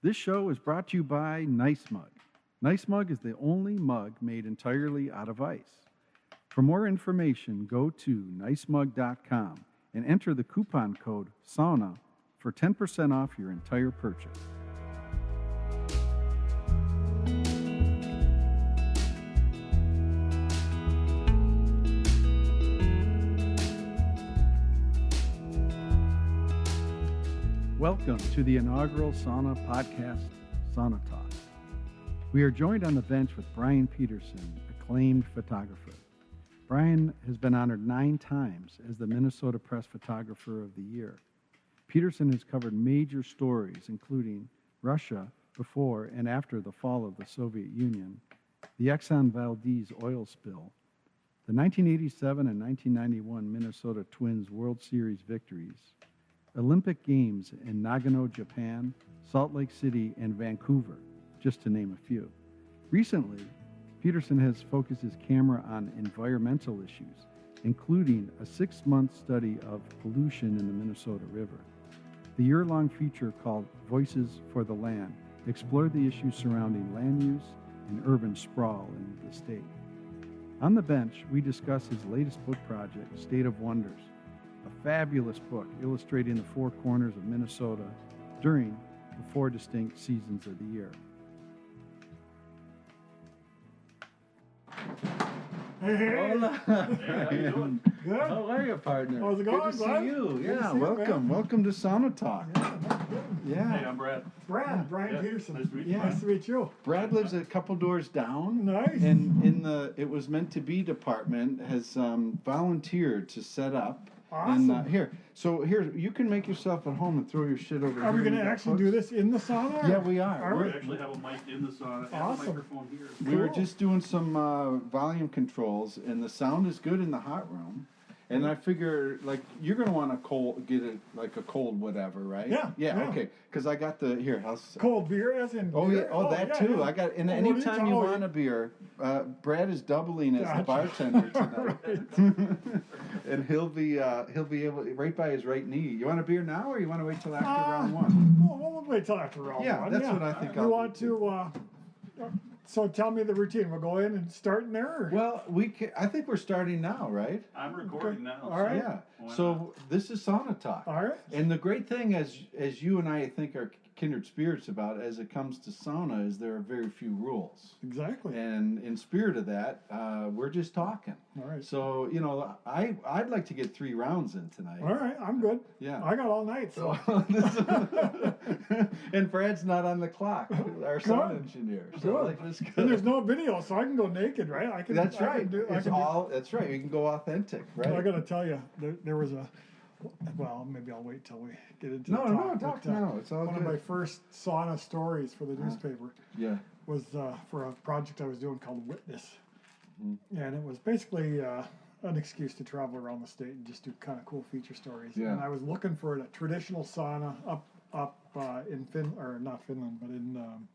This show is brought to you by Nice Mug. Nice Mug is the only mug made entirely out of ice. For more information, go to nicemug.com and enter the coupon code SAUNA for 10% off your entire purchase. Welcome to the inaugural Sauna podcast, Sauna Talk. We are joined on the bench with Brian Peterson, acclaimed photographer. Brian has been honored 9 times as the Minnesota Press Photographer of the Year. Peterson has covered major stories, including Russia before and after the fall of the Soviet Union, the Exxon Valdez oil spill, the 1987 and 1991 Minnesota Twins World Series victories, Olympic Games in Nagano, Japan, Salt Lake City, and Vancouver, just to name a few. Recently, Peterson has focused his camera on environmental issues, including a 6-month study of pollution in the Minnesota River. The year-long feature called Voices for the Land explored the issues surrounding land use and urban sprawl in the state. On the bench, we discuss his latest book project, State of Wonders, a fabulous book illustrating the 4 corners of Minnesota during the 4 distinct seasons of the year. Hey. Hola. Hey, how you doing? Good. How are you, partner? How's it going, Good to see Glenn? you. Good Yeah, to see you, welcome. man. Welcome to Sauna Talk. Yeah. Hey, I'm Brad. Brian Peterson. Nice to meet you. Yeah. Nice to meet you. Brad lives a couple doors down. Nice. And in the It Was Meant to Be department has volunteered to set up. Awesome. And here, you can make yourself at home and throw your shit over here. Are we going We to got actually hooks. do this in the sauna? Yeah, we are. we? We actually have a mic in the sauna and Awesome. a microphone here. We were Cool. just doing some volume controls, and the sound is good in the hot room. And I figure, like, you're gonna want to get it like a cold whatever, right? Yeah, Yeah. yeah. Okay. Because I got the here. How's Cold beer as in Oh yeah. beer? Oh, that yeah, too. yeah. I got. And Oh, what are anytime you you talking- want a beer, Brad is doubling as the Gotcha. bartender tonight, Right. and he'll be able right by his right knee. You want a beer now, or you want to wait till after round 1? We'll wait till after round Yeah, 1. that's what I think. You I'll want do. to, so tell me the routine. We'll go in and start in there? Or? Well, I think we're starting now, right? I'm recording now. All right. Yeah. Why So this is Sauna Talk. All right. And the great thing, as you and I think are kindred spirits about, as it comes to sauna, is there are very few rules. Exactly. And in spirit of that, we're just talking. All right. So I'd like to get 3 rounds in tonight. All right. I'm good. Yeah. I got all night. So. And Brad's not on the clock, our sound engineer. So Good. like, that's good. And there's no video, so I can go naked, right? I can. That's I right. Can do, That's right. You can go authentic, right? I got to tell you, there was a. Well, maybe I'll wait till we get into No, the no, talk. talk now. It's all one good. of my first sauna stories for the newspaper Yeah. was for a project I was doing called Witness, Mm-hmm. and it was basically an excuse to travel around the state and just do kind of cool feature stories. Yeah. And I was looking for a traditional sauna up in not Finland, but in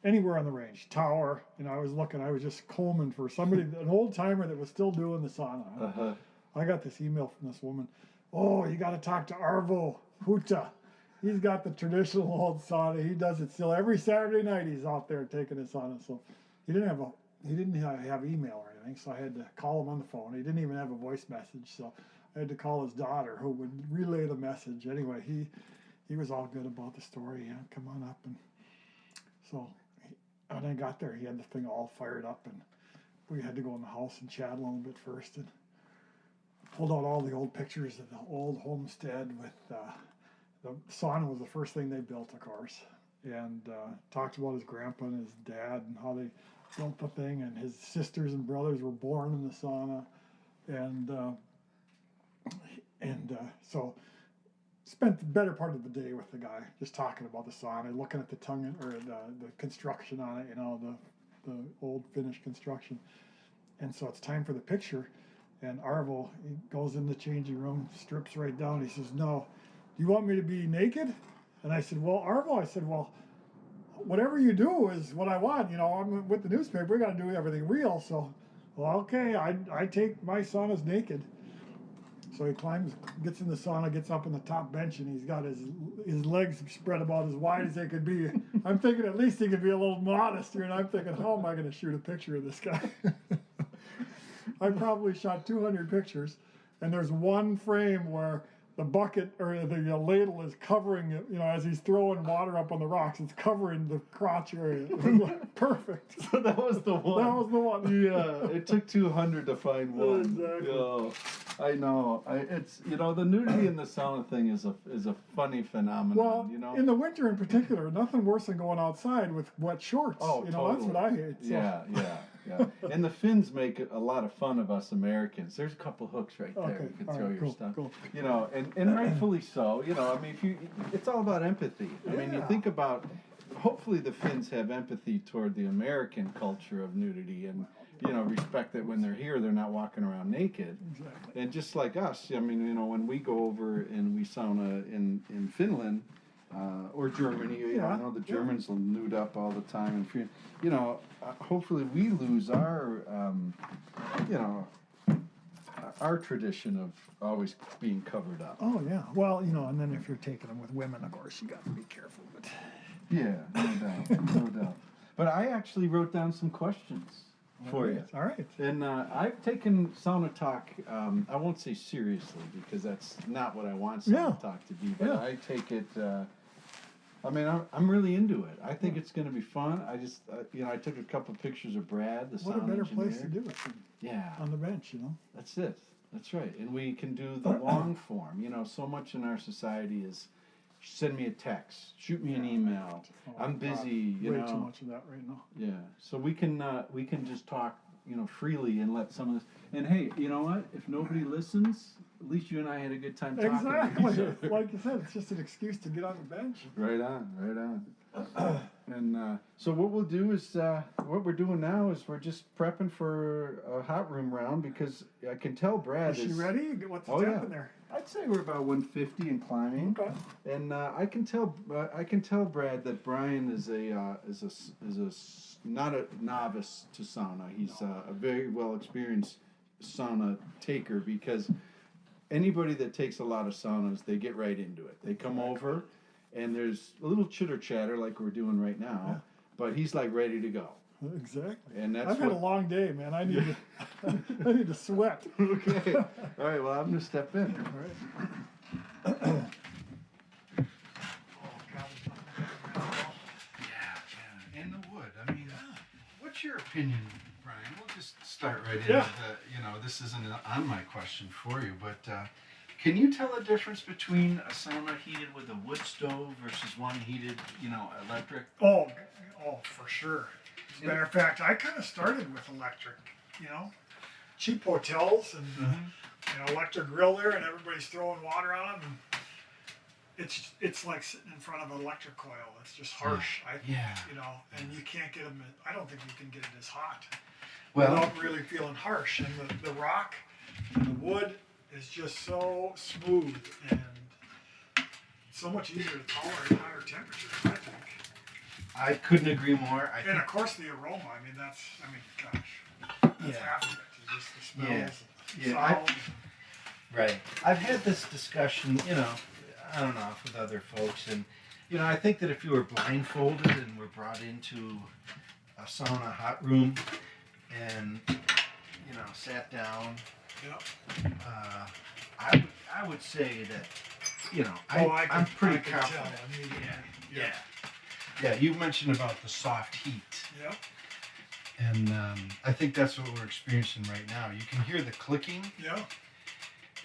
anywhere on the range, Tower. And I was just combing for somebody, an old timer that was still doing the sauna. Uh-huh. I got this email from this woman. Oh, you got to talk to Arvo Huta. He's got the traditional old sauna. He does it still every Saturday night. He's out there taking his sauna. So he didn't have email or anything. So I had to call him on the phone. He didn't even have a voice message. So I had to call his daughter, who would relay the message. Anyway, he was all good about the story. Yeah, come on up. And so when I got there, he had the thing all fired up, and we had to go in the house and chat a little bit first. And pulled out all the old pictures of the old homestead with the sauna was the first thing they built, of course, and talked about his grandpa and his dad and how they built the thing, and his sisters and brothers were born in the sauna, and so spent the better part of the day with the guy just talking about the sauna, looking at the the construction on it, the old Finnish construction, and so it's time for the picture. And Arvo, he goes in the changing room, strips right down. He says, "No, do you want me to be naked?" And I said, "Well, Arvo," I said, "well, whatever you do is what I want. I'm with the newspaper. We got to do everything real. So, well, okay, I take my saunas naked." So he climbs, gets in the sauna, gets up on the top bench, and he's got his legs spread about as wide as they could be. I'm thinking at least he could be a little modest here, and I'm thinking, how am I going to shoot a picture of this guy? I probably shot 200 pictures, and there's one frame where the bucket or the ladle is covering it, as he's throwing water up on the rocks, it's covering the crotch area. Perfect. So that was the one. That was the one. Yeah, it took 200 to find one. Exactly. Yeah, I know. It's the nudity in the sauna thing is a funny phenomenon. Well, in the winter in particular, nothing worse than going outside with wet shorts. Oh, totally. That's what I hate. So. Yeah. And the Finns make a lot of fun of us Americans. There's a couple hooks right there. Okay. You can All throw right, your cool, stuff. cool. And rightfully so. I mean, it's all about empathy. I mean, you think about. Hopefully, the Finns have empathy toward the American culture of nudity and respect that when they're here, they're not walking around naked. Exactly. And just like us, I mean, when we go over and we sauna in Finland or Germany, I know the Germans will nude up all the time, and hopefully we lose our our tradition of always being covered up. Oh yeah. Well, and then if you're taking them with women, of course, you got to be careful. But Yeah, no doubt. But I actually wrote down some questions for you. All right. And I've taken Sauna Talk, I won't say seriously because that's not what I want Sauna Talk to be, but I take it, I'm really into it. I think it's going to be fun. I just, I took a couple pictures of Brad, the What a sound better engineer. place to do it than on the bench, That's it. That's right. And we can do the long form. So much in our society is send me a text, shoot me an email. Oh, I'm busy, Way too much of that right now. Yeah. So we can just talk, freely and let some of this. And hey, you know what? If nobody listens, at least you and I had a good time talking. Exactly. Like you said, it's just an excuse to get on the bench. Right on. And so what we'll do is, what we're doing now is we're just prepping for a hot room round because I can tell Brad Is she ready? What's the temp in there? I'd say we're about 150 and climbing. Okay. And I can tell Brad that Brian is not a novice to sauna. He's a very well experienced sauna taker because anybody that takes a lot of saunas, they get right into it. They come over. And there's a little chitter chatter like we're doing right now, but he's like ready to go. Exactly. And that's I've had a long day, man. I need to sweat. Okay. All right. Well, I'm gonna step in. All right. Yeah. In the wood. I mean, what's your opinion, Brian? We'll just start right in. Yeah. This isn't on my question for you, but. Can you tell a difference between a sauna heated with a wood stove versus one heated, electric? Oh, for sure. As a matter of fact, I kind of started with electric, cheap hotels and electric grill there, and everybody's throwing water on them. And it's like sitting in front of an electric coil. It's just harsh. And you can't get them. I don't think you can get it as hot without really feeling harsh. And the rock and the wood is just so smooth and so much easier to tolerate at higher temperatures, I think. I couldn't agree more. And of course the aroma, gosh, that's half of it. Just the smells and sounds. Right. I've had this discussion, I don't know, with other folks, and, I think that if you were blindfolded and were brought into a sauna hot room and, sat down, I would say that, I'm pretty confident. Yeah, you mentioned about the soft heat. Yeah. And I think that's what we're experiencing right now. You can hear the clicking. Yeah.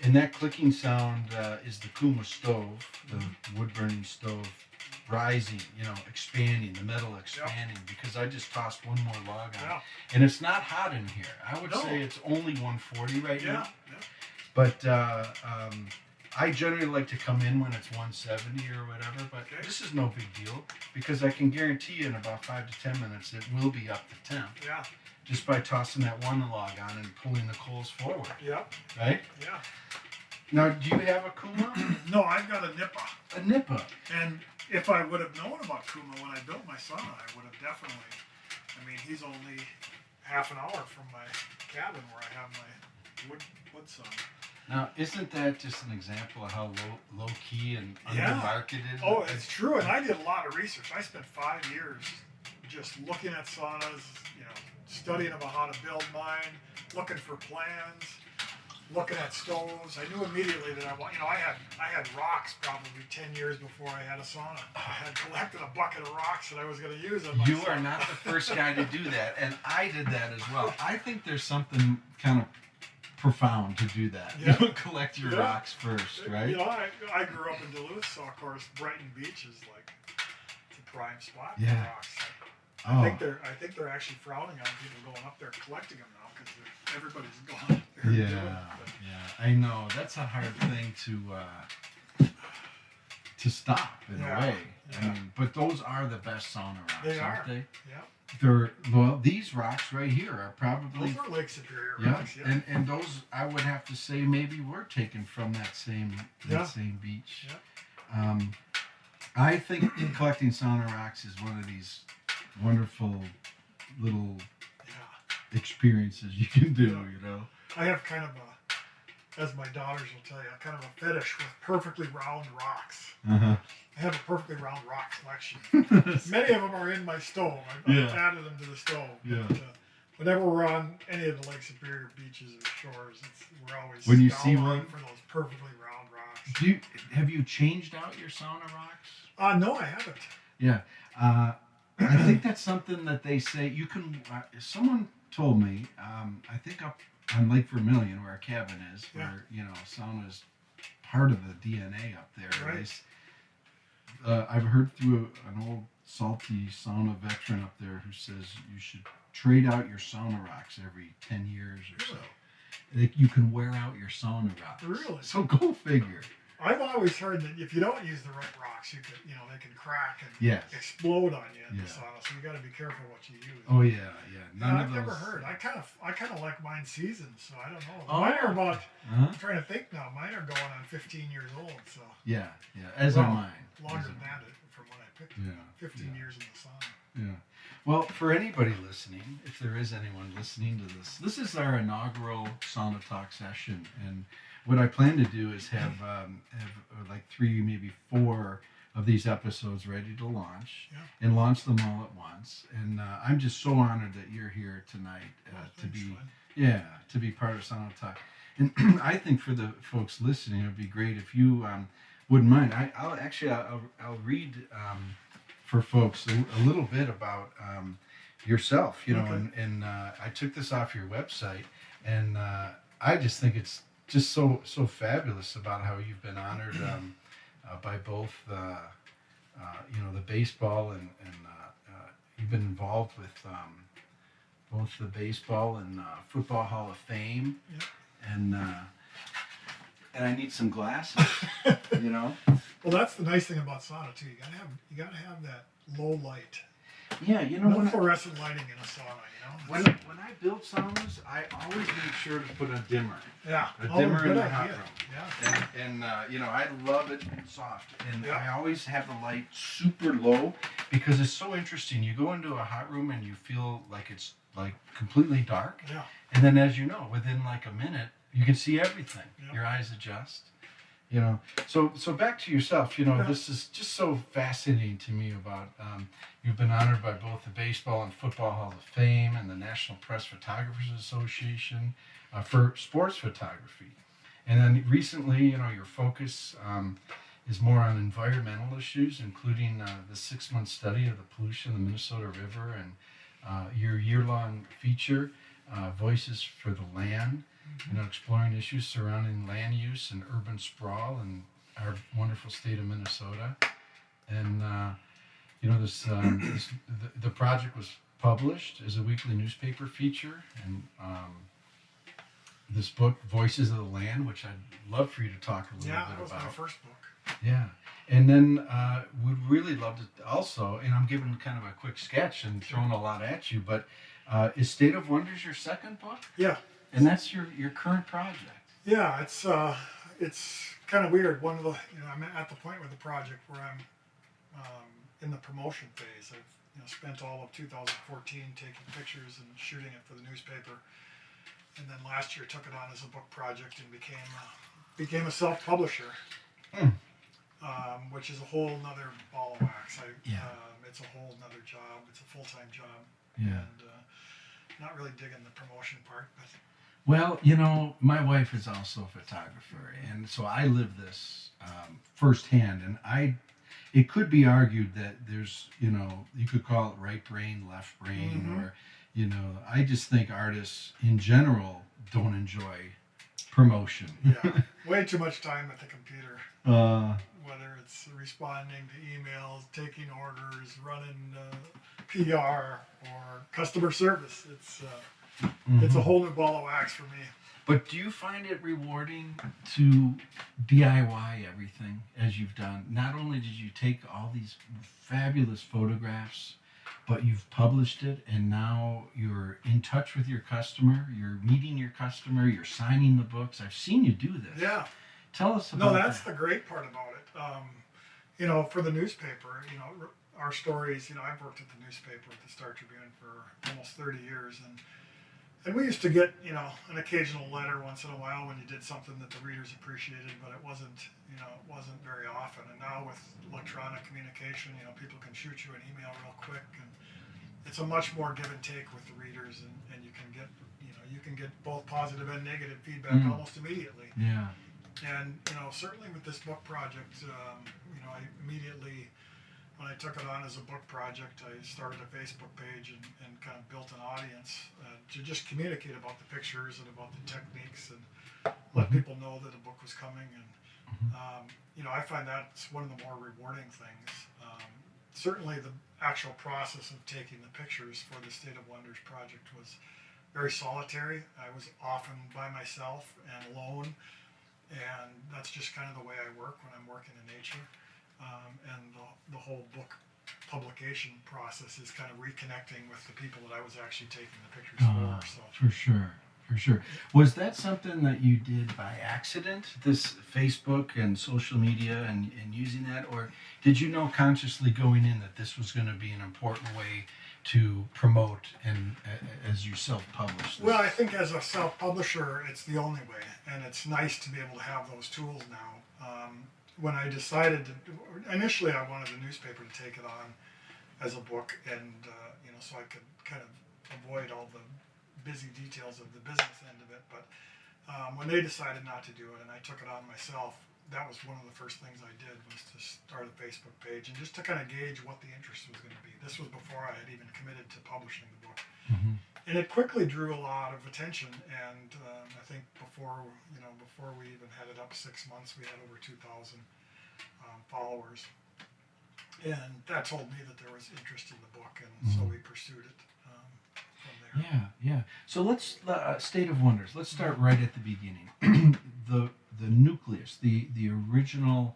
And that clicking sound is the Kuma stove, the wood burning stove, rising, expanding, the metal expanding, because I just tossed one more log on. Yeah. And it's not hot in here. I would say it's only 140 right now. Yeah. But I generally like to come in when it's 170 or whatever, but this is no big deal because I can guarantee you in about 5 to 10 minutes it will be up to temp. Yeah. Just by tossing that one log on and pulling the coals forward. Yeah. Right? Yeah. Now, do you have a Kuma? No, I've got a Nippa. A Nippa. And if I would have known about Kuma when I built my sauna, I would have definitely. He's only half an hour from my cabin where I have my wood sauna. Now, isn't that just an example of how low key and Yeah. undermarketed? Oh, it's true. And I did a lot of research. I spent 5 years just looking at saunas, studying about how to build mine, looking for plans, looking at stoves. I knew immediately that I had rocks probably 10 years before I had a sauna. I had collected a bucket of rocks that I was going to use in my You sauna. are not the first guy to do that, and I did that as well. I think there's something kind of profound to do that. Yeah. You collect your rocks first, right? I grew up in Duluth, so of course Brighton Beach is like the prime spot for Yeah. rocks. Oh. I think they're actually frowning on people going up there collecting them now because everybody's going up there. Yeah, doing it. But yeah, I know. That's a hard thing to stop in a way. I mean, but those are the best sauna rocks, They aren't are. they? Yeah. These rocks right here are probably Those are Lake Superior yeah, rocks. Yeah. and those I would have to say maybe were taken from that same beach. Yeah. I think collecting sauna rocks is one of these wonderful little Yeah. experiences you can do. Yeah. I have kind of as my daughters will tell you, kind of a fetish with perfectly round rocks. Uh-huh. I have a perfectly round rock collection. Many of them are in my stove. I've added them to the stove. Yeah. But, whenever we're on any of the Lake Superior beaches or shores, we're always When you see scouring one for those perfectly round rocks. Have you changed out your sauna rocks? No, I haven't. Yeah. I think that's something that they say you can. Someone told me, I think up on Lake Vermilion, where our cabin is, where sauna is part of the DNA up there. Right. I've heard through an old salty sauna veteran up there who says you should trade out your sauna rocks every 10 years or so. Like you can wear out your sauna rocks. Really? So go figure. I've always heard that if you don't use the right rocks, they can crack and explode on you in the sauna. So you got to be careful what you use. Oh yeah. I've never heard. I kind of like mine seasoned, so I don't know. Oh. Mine are about. Uh-huh. I'm trying to think now. Mine are going on 15 years old, so. Yeah. As are mine. Longer than that from when I picked them. 15 years in the sauna. Yeah. Well, for anybody listening, if there is anyone listening to this is our inaugural Sauna Talk session, and what I plan to do is have like 3, maybe 4 of these episodes ready to launch, and launch them all at once. And I'm just so honored that you're here tonight to be part of Sauna Talk. And I think for the folks listening, it would be great if you wouldn't mind. I'll read for folks a little bit about yourself. And I took this off your website, and I just think it's just so fabulous about how you've been honored by both the baseball and you've been involved with both the baseball and football Hall of Fame, and I need some glasses. Well, that's the nice thing about sauna too. You gotta have that low light. Yeah, no fluorescent lighting in a sauna. When I build saunas, I always make sure to put a dimmer. Yeah, a dimmer in the hot idea. room. Yeah. And I love it soft, and I always have the light super low because it's so interesting. You go into a hot room and you feel like it's like completely dark. Yeah. And then, as you know, within like a minute, you can see everything. Yeah. Your eyes adjust. So back to yourself. This is just so fascinating to me about you've been honored by both the Baseball and Football Hall of Fame and the National Press Photographers Association for sports photography. And then recently, your focus is more on environmental issues, including the 6-month study of the pollution of the Minnesota River and your yearlong feature, Voices for the Land. Exploring issues surrounding land use and urban sprawl in our wonderful state of Minnesota. And, the project was published as a weekly newspaper feature. And this book, Voices of the Land, which I'd love for you to talk a little bit about. Yeah, that was my first book. Yeah. And then we'd really love to also, and I'm giving kind of a quick sketch and throwing a lot at you, but is State of Wonders your second book? Yeah. And that's your current project. Yeah, it's kind of weird. One of the I'm at the point with the project where I'm in the promotion phase. I've spent all of 2014 taking pictures and shooting it for the newspaper, and then last year took it on as a book project and became a self-publisher, which is a whole nother ball of wax. It's a whole nother job. It's a full-time job. Yeah. And not really digging the promotion part, but Well, my wife is also a photographer, and so I live this firsthand. And it could be argued that there's, you could call it right brain, left brain, or, I just think artists in general don't enjoy promotion. yeah, way too much time at the computer. Whether it's responding to emails, taking orders, running PR, or customer service, it's a whole new ball of wax for me. But do you find it rewarding to DIY everything as you've done? Not only did you take all these fabulous photographs, but you've published it, and now you're in touch with your customer, you're meeting your customer, you're signing the books. I've seen you do this. Yeah. Tell us about No, that's that. the great part about it. For the newspaper, our stories, I've worked at the newspaper at the Star Tribune for almost 30 years, and we used to get, an occasional letter once in a while when you did something that the readers appreciated, but it wasn't very often. And now with electronic communication, people can shoot you an email real quick, and it's a much more give and take with the readers, and you can get both positive and negative feedback almost immediately. Yeah. And certainly with this book project, I immediately, when I took it on as a book project, I started a Facebook page and kind of built an audience to just communicate about the pictures and about the techniques and let people know that a book was coming. And I find that's one of the more rewarding things. Certainly the actual process of taking the pictures for the State of Wonders project was very solitary. I was often by myself and alone. And that's just kind of the way I work when I'm working in nature. And the whole book publication process is kind of reconnecting with the people that I was actually taking the pictures for. So. For sure. Was that something that you did by accident, this Facebook and social media and using that? Or did you know consciously going in that this was going to be an important way to promote and as you self-publish this? Well, I think as a self-publisher, it's the only way, and it's nice to be able to have those tools now. When I decided initially I wanted the newspaper to take it on as a book, and so I could kind of avoid all the busy details of the business end of it. But when they decided not to do it, and I took it on myself, that was one of the first things I did, was to start a Facebook page and just to kind of gauge what the interest was going to be. This was before I had even committed to publishing the book. And it quickly drew a lot of attention, and I think before we even had it up 6 months, we had over 2,000 followers, and that told me that there was interest in the book, and so we pursued it from there. Yeah. So let's State of Wonders. Let's start right at the beginning. the nucleus, the original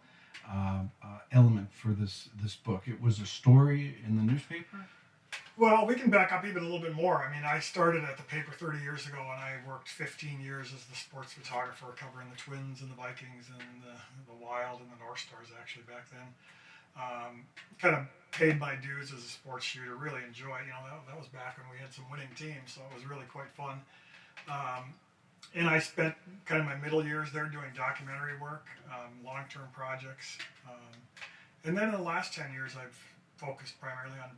element for this book. It was a story in the newspaper. Well, we can back up even a little bit more. I mean, I started at the paper 30 years ago, and I worked 15 years as the sports photographer, covering the Twins and the Vikings and the Wild and the North Stars, actually, back then. Kind of paid my dues as a sports shooter, really enjoyed, that was back when we had some winning teams, so it was really quite fun. And I spent kind of my middle years there doing documentary work, long-term projects. And then in the last 10 years, I've focused primarily on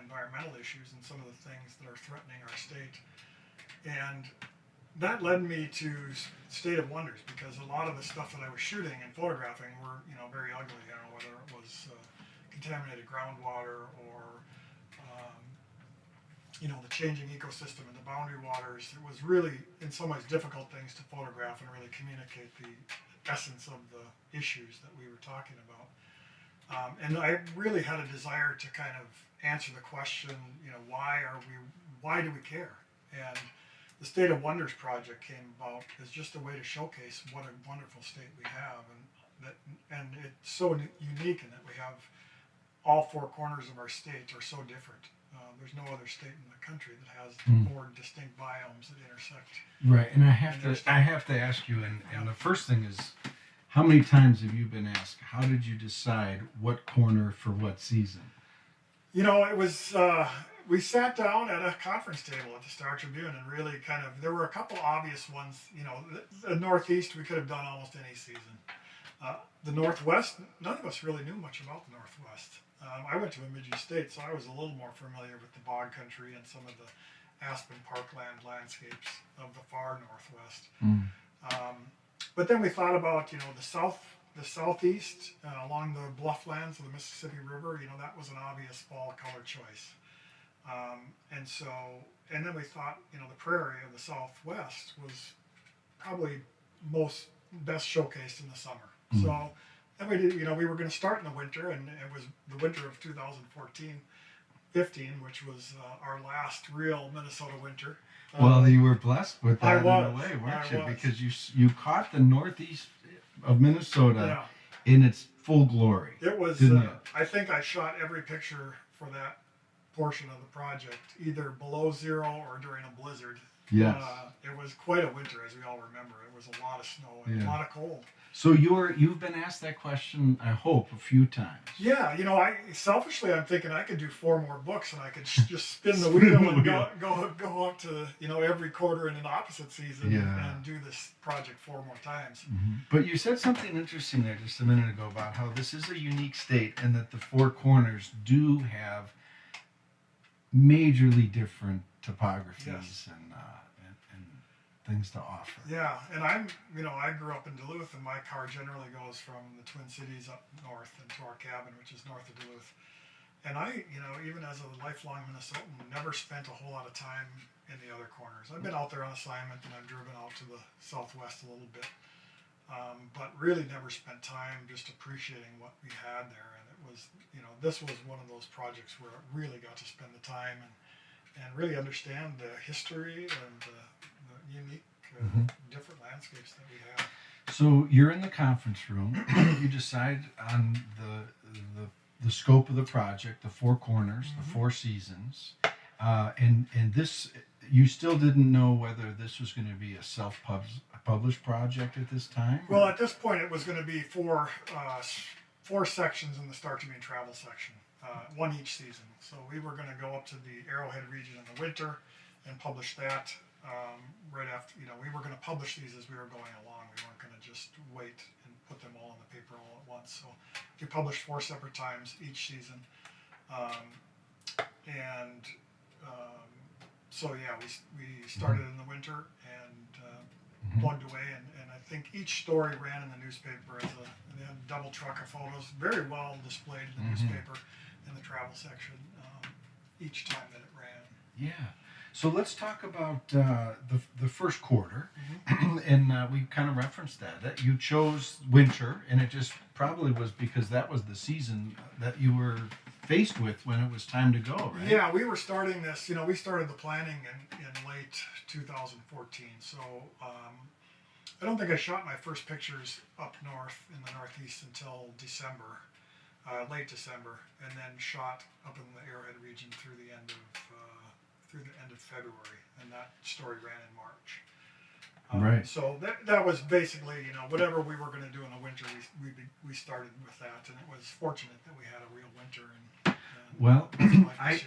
environmental issues and some of the things that are threatening our state. And that led me to State of Wonders, because a lot of the stuff that I was shooting and photographing were, very ugly. I don't know whether it was contaminated groundwater or, the changing ecosystem in the boundary waters. It was really, in some ways, difficult things to photograph and really communicate the essence of the issues that we were talking about. And I really had a desire to kind of answer the question, why do we care? And the State of Wonders project came about as just a way to showcase what a wonderful state we have, and it's so unique in that we have all four corners of our state are so different. There's no other state in the country that has four distinct biomes that intersect. Right, and I have to ask you, and the first thing is, how many times have you been asked, how did you decide what corner for what season? It was we sat down at a conference table at the Star Tribune and really there were a couple obvious ones. The Northeast we could have done almost any season. The Northwest, none of us really knew much about the Northwest. I went to Bemidji State, so I was a little more familiar with the bog country and some of the aspen parkland landscapes of the far Northwest. But then we thought about, the Southeast along the blufflands of the Mississippi River. That was an obvious fall color choice. And then we thought, the prairie of the Southwest was probably best showcased in the summer. So then we did, we were going to start in the winter, and it was the winter of 2014-15, which was our last real Minnesota winter. Well, you were blessed with that in a way, weren't I you? was. Because you caught the Northeast of Minnesota in its full glory. It was, didn't you? I think I shot every picture for that portion of the project, either below zero or during a blizzard. Yes. It was quite a winter, as we all remember. It was a lot of snow and a lot of cold. So you've been asked that question, I hope, a few times. Yeah, I'm thinking I could do 4 more books and I could just spin the wheel and go up to every quarter in an opposite season and do this project 4 more times. But you said something interesting there just a minute ago about how this is a unique state and that the Four Corners do have majorly different topographies and things to offer. Yeah, and I grew up in Duluth, and my car generally goes from the Twin Cities up north and to our cabin, which is north of Duluth. And I, even as a lifelong Minnesotan, never spent a whole lot of time in the other corners. I've been out there on assignment, and I've driven out to the Southwest a little bit, but really never spent time just appreciating what we had there. And it was, this was one of those projects where I really got to spend the time and really understand the history and the unique, different landscapes that we have. So you're in the conference room. You decide on the scope of the project, the 4 corners, the 4 seasons, and this you still didn't know whether this was going to be a self-published project at this time. Well, at this point, it was going to be 4 sections in the Star Tribune travel section, 1 each season. So we were going to go up to the Arrowhead region in the winter and publish that. Right after, we were going to publish these as we were going along. We weren't going to just wait and put them all in the paper all at once. So we published 4 separate times each season. We started in the winter and plugged away. And I think each story ran in the newspaper as they had a double truck of photos, very well displayed in the newspaper in the travel section each time that it ran. Yeah. So let's talk about the first quarter, and we kind of referenced that you chose winter, and it just probably was because that was the season that you were faced with when it was time to go, right? Yeah, we were starting this, we started the planning in late 2014, so I don't think I shot my first pictures up north in the Northeast until December, late December, and then shot up in the Arrowhead region through the end of February, and that story ran in March. Right. So that was basically, whatever we were going to do in the winter, we started with that, and it was fortunate that we had a real winter. Well, I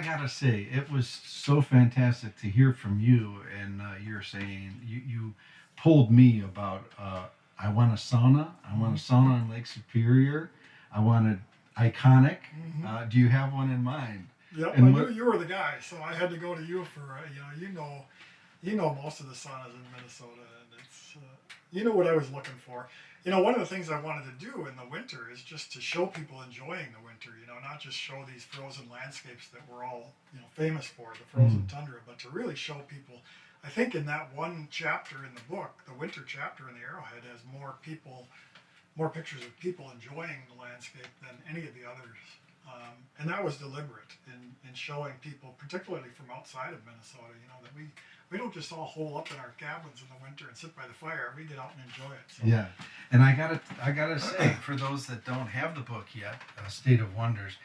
gotta say, it was so fantastic to hear from you, and you're saying you told me about I want a sauna. I want a sauna in Lake Superior. I wanted iconic. Do you have one in mind? Yep, I knew you were the guy, so I had to go to you for you know most of the saunas in Minnesota, and it's what I was looking for. One of the things I wanted to do in the winter is just to show people enjoying the winter. Not just show these frozen landscapes that we're all famous for, the frozen tundra, but to really show people. I think in that one chapter in the book, the winter chapter in the Arrowhead, has more pictures of people enjoying the landscape than any of the others. And that was deliberate in showing people, particularly from outside of Minnesota, that we don't just all hole up in our cabins in the winter and sit by the fire. We get out and enjoy it. So. Yeah, and I gotta say, for those that don't have the book yet, State of Wonders,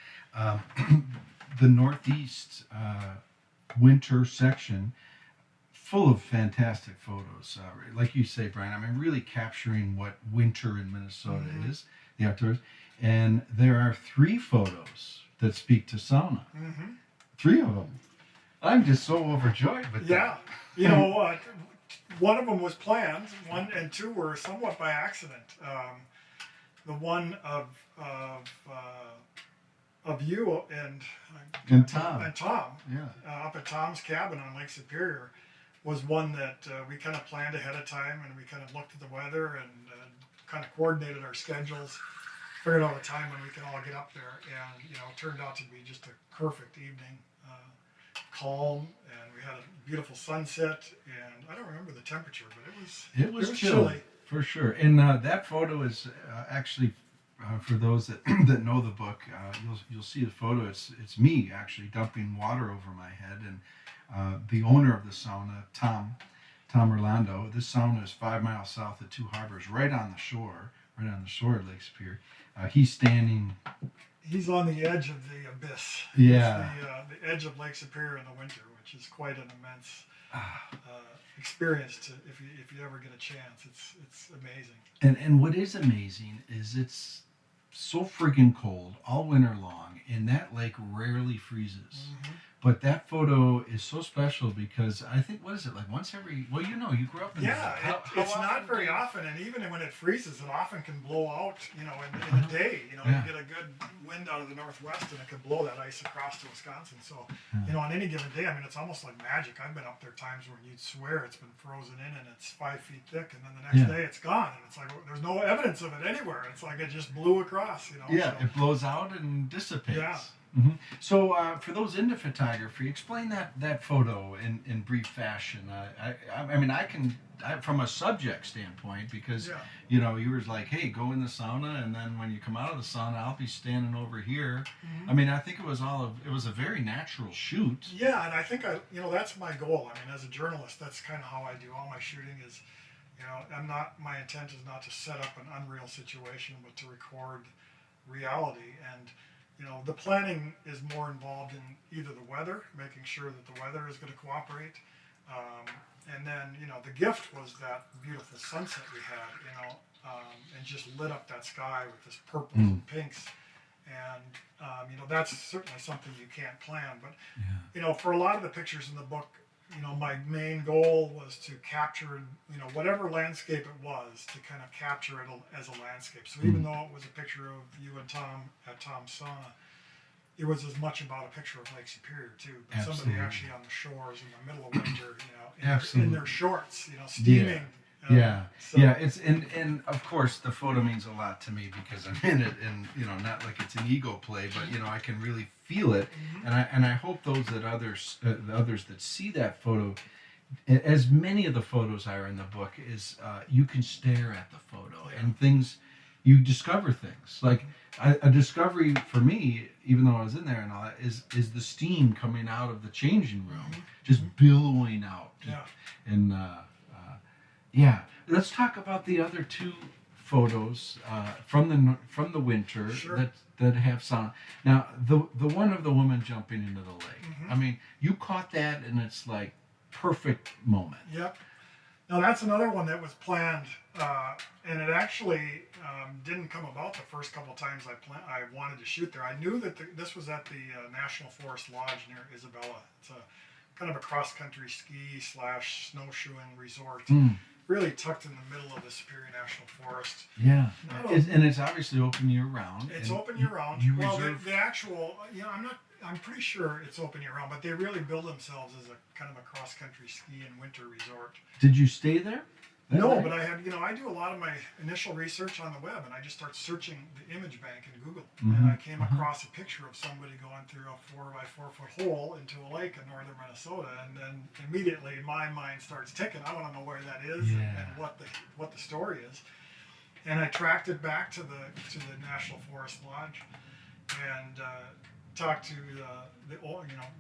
the Northeast winter section, full of fantastic photos. Like you say, Brian, really capturing what winter in Minnesota is, the outdoors. And there are 3 photos that speak to sauna. 3 of them. I'm just so overjoyed with Yeah, that. you know what? One of them was planned. 1 and 2 were somewhat by accident. The one of you And Tom. and Tom Yeah. up at Tom's cabin on Lake Superior was one that we kind of planned ahead of time, and we kind of looked at the weather and kind of coordinated our schedules, figured out a time when we could all get up there, and you know, it turned out to be just a perfect evening, calm, and we had a beautiful sunset, and I don't remember the temperature, but it was chilly. For sure. And that photo is actually, for those that that know the book, you'll see the photo. It's me actually dumping water over my head, and the owner of the sauna, Tom Orlando. This sauna is 5 miles south of Two Harbors, right on the shore of Lake Superior. He's standing. He's on the edge of the abyss. Yeah. It's the edge of Lake Superior in the winter, which is quite an immense experience if you ever get a chance. It's amazing. And what is amazing is it's so friggin' cold all winter long, and that lake rarely freezes. Mm-hmm. But that photo is so special because I think, what is it, like once every, well, you know, you grew up in Yeah, how it's often not very do you- often, and even when it freezes, it often can blow out, you know, in a day. You know, Yeah. you get a good wind out of the northwest, and it could blow that ice across to Wisconsin. So, you know, on any given day, I mean, it's almost like magic. I've been up there times where you'd swear it's been frozen in, and it's 5 feet thick, and then the next Yeah. day it's gone, and it's like there's no evidence of it anywhere. It's like it just blew across, you know. Yeah, so. it blows out and dissipates. Yeah. Mhm. So for those into photography, explain that photo in brief fashion. I mean, from a subject standpoint, because Yeah. you know, you were like, hey, go in the sauna, and then when you come out of the sauna, I'll be standing over here. Mhm. I mean, I think it was a very natural shoot. Yeah, and I think that's my goal. I mean, as a journalist, that's kind of how I do all my shooting. Is, you know, my intent is not to set up an unreal situation, but to record reality. And you know, the planning is more involved in either the weather, making sure that the weather is going to cooperate, and then you know, the gift was that beautiful sunset we had, you know, and just lit up that sky with this purples and pinks. And you know, that's certainly something you can't plan. But you know, for a lot of the pictures in the book, you know, my main goal was to capture, you know, whatever landscape it was, to kind of capture it as a landscape. So even though it was a picture of you and Tom at Tom's sauna, it was as much about a picture of Lake Superior too. But somebody Absolutely. actually on the shores in the middle of winter, you know, in Absolutely. their shorts, you know, steaming. Yeah, So- yeah. It's and of course the photo means a lot to me because I'm in it, and you know, not like it's an ego play, but you know, I can really feel it, and I hope those the others that see that photo, as many of the photos are in the book, is you can stare at the photo and things, you discover things like a discovery for me, even though I was in there and all that, is the steam coming out of the changing room, just billowing out, Yeah. and. Yeah, let's talk about the other 2 photos from the winter Sure. that have sauna. Now, the one of the woman jumping into the lake. I mean, you caught that, and it's like perfect moment. Yep. Now that's another one that was planned, and it actually didn't come about the first couple times I wanted to shoot there. I knew that this was at the National Forest Lodge near Isabella. It's a kind of a cross-country ski / snowshoeing resort, really tucked in the middle of the Superior National Forest. Yeah, No. and it's obviously open year round. It's and open year round. You Well, reserve. the actual, you know, I'm pretty sure it's open year round, but they really build themselves as a kind of a cross-country ski and winter resort. Did you stay there? that No, night? but I had, you know, I do a lot of my initial research on the web, and I just start searching the image bank in Google, and I came across a picture of somebody going through a 4x4 foot hole into a lake in northern Minnesota, and then immediately my mind starts ticking. I want to know where that is and what the story is, and I tracked it back to the National Forest Lodge, and talked to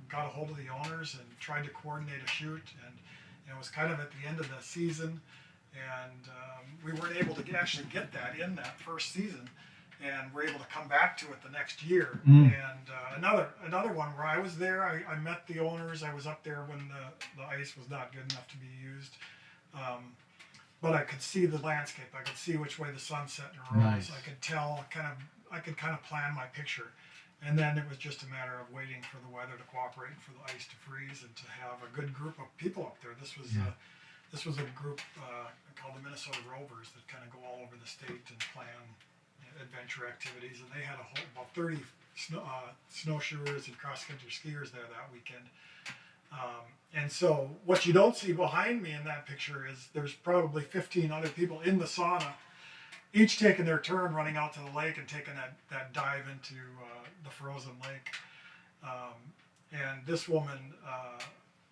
got a hold of the owners and tried to coordinate a shoot, and it was kind of at the end of the season. And we weren't able to actually get that in that first season, and we're able to come back to it the next year. And another one where I was there, I met the owners. I was up there when the ice was not good enough to be used, but I could see the landscape. I could see which way the sun set and rose. Nice. I could tell I could kind of plan my picture. And then it was just a matter of waiting for the weather to cooperate and for the ice to freeze and to have a good group of people up there. This was a group called the Minnesota Rovers that kind of go all over the state and plan adventure activities. And they had about 30 snowshoers and cross-country skiers there that weekend. And so what you don't see behind me in that picture is there's probably 15 other people in the sauna, each taking their turn running out to the lake and taking that dive into the frozen lake. And this woman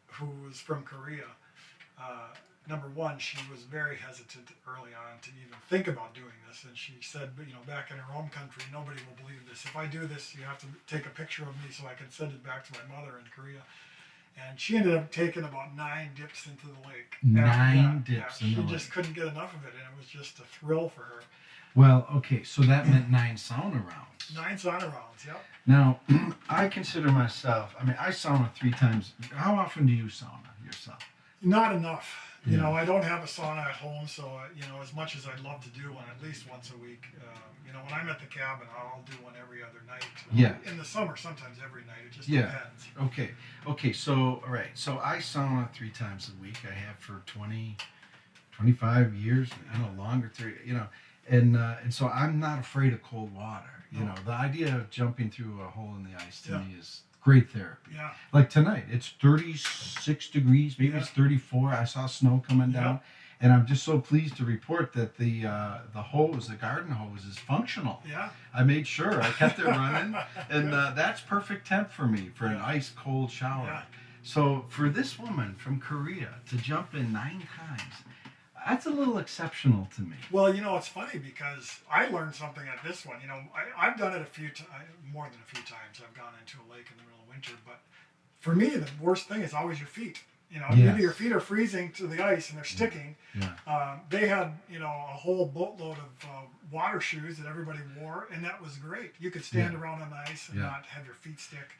who was from Korea, number one, she was very hesitant early on to even think about doing this. And she said, back in her home country, nobody will believe this. If I do this, you have to take a picture of me so I can send it back to my mother in Korea. And she ended up taking about 9 dips into the lake. Nine dips in the lake. She just couldn't get enough of it, and it was just a thrill for her. Well, okay, so that meant 9 sauna rounds. 9 sauna rounds, yep. Now, I consider myself, I sauna 3 times. How often do you sauna yourself? Not enough. Yeah. I don't have a sauna at home, so, as much as I'd love to do one at least once a week, when I'm at the cabin, I'll do one every other night. Yeah. In the summer, sometimes every night. It just Yeah. depends. Okay, so, all right. So I sauna 3 times a week. I have for 25 years, longer, and so I'm not afraid of cold water. The idea of jumping through a hole in the ice to me is great therapy. Yeah. Like tonight, it's 36 degrees, maybe it's 34. I saw snow coming down, and I'm just so pleased to report that the garden hose, is functional. Yeah. I made sure I kept it running, and that's perfect temp for me for an ice cold shower. Yeah. So for this woman from Korea to jump in 9 times, that's a little exceptional to me. Well, it's funny because I learned something at this one. I've done it more than a few times. I've gone into a lake in the middle of winter, but for me, the worst thing is always your feet. Either your feet are freezing to the ice and they're sticking. Yeah. They had, a whole boatload of water shoes that everybody wore, and that was great. You could stand around on the ice and not have your feet stick.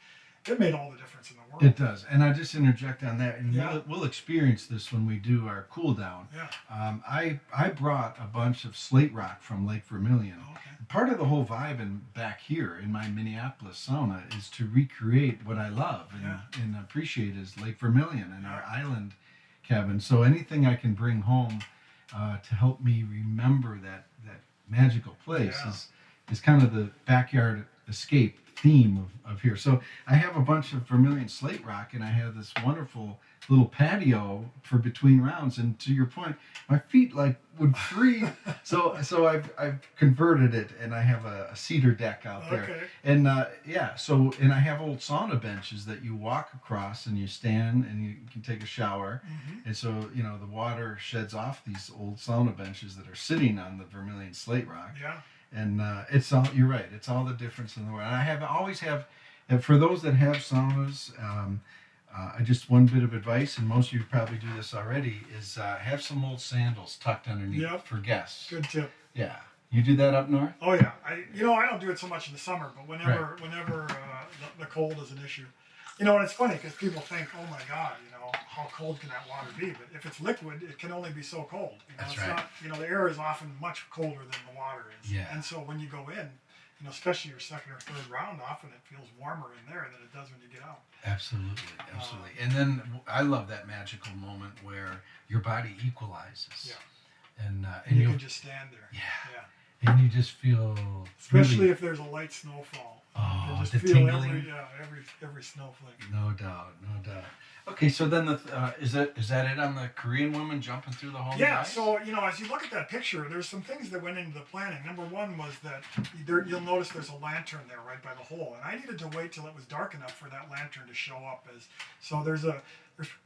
It made all the difference in the world. It does, and I just interject on that, and Yeah. we'll experience this when we do our cool down. Yeah. I brought a bunch of slate rock from Lake Vermilion. Okay. Part of the whole vibe back here in my Minneapolis sauna is to recreate what I love and appreciate is Lake Vermilion and our island cabin. So anything I can bring home to help me remember that magical place is kind of the backyard escape theme of here. So I have a bunch of Vermilion slate rock, and I have this wonderful little patio for between rounds. And to your point, my feet would freeze. so I've converted it, and I have a cedar deck out there. Okay. And and I have old sauna benches that you walk across and you stand and you can take a shower. Mm-hmm. And so the water sheds off these old sauna benches that are sitting on the Vermilion slate rock. Yeah. And it's all, you're right, it's all the difference in the world. And I always have, and for those that have saunas, just one bit of advice, and most of you probably do this already, is have some old sandals tucked underneath for guests. Good tip. Yeah. You do that up north? Oh yeah. I don't do it so much in the summer, but whenever the cold is an issue. And it's funny because people think, oh my God, how cold can that water be? But if it's liquid, it can only be so cold. That's it's right. not, the air is often much colder than the water is. Yeah. And so when you go in, especially your second or third round, often it feels warmer in there than it does when you get out. Absolutely. And then I love that magical moment where your body equalizes. Yeah. And you can just stand there. Yeah. And you just feel especially really, if there's a light snowfall. Oh, you just the feel tingling. every snowflake. No doubt. Okay, so then is that it on the Korean woman jumping through the hole? Yeah. So as you look at that picture, there's some things that went into the planning. Number one was that you'll notice there's a lantern there right by the hole, and I needed to wait till it was dark enough for that lantern to show up. So there's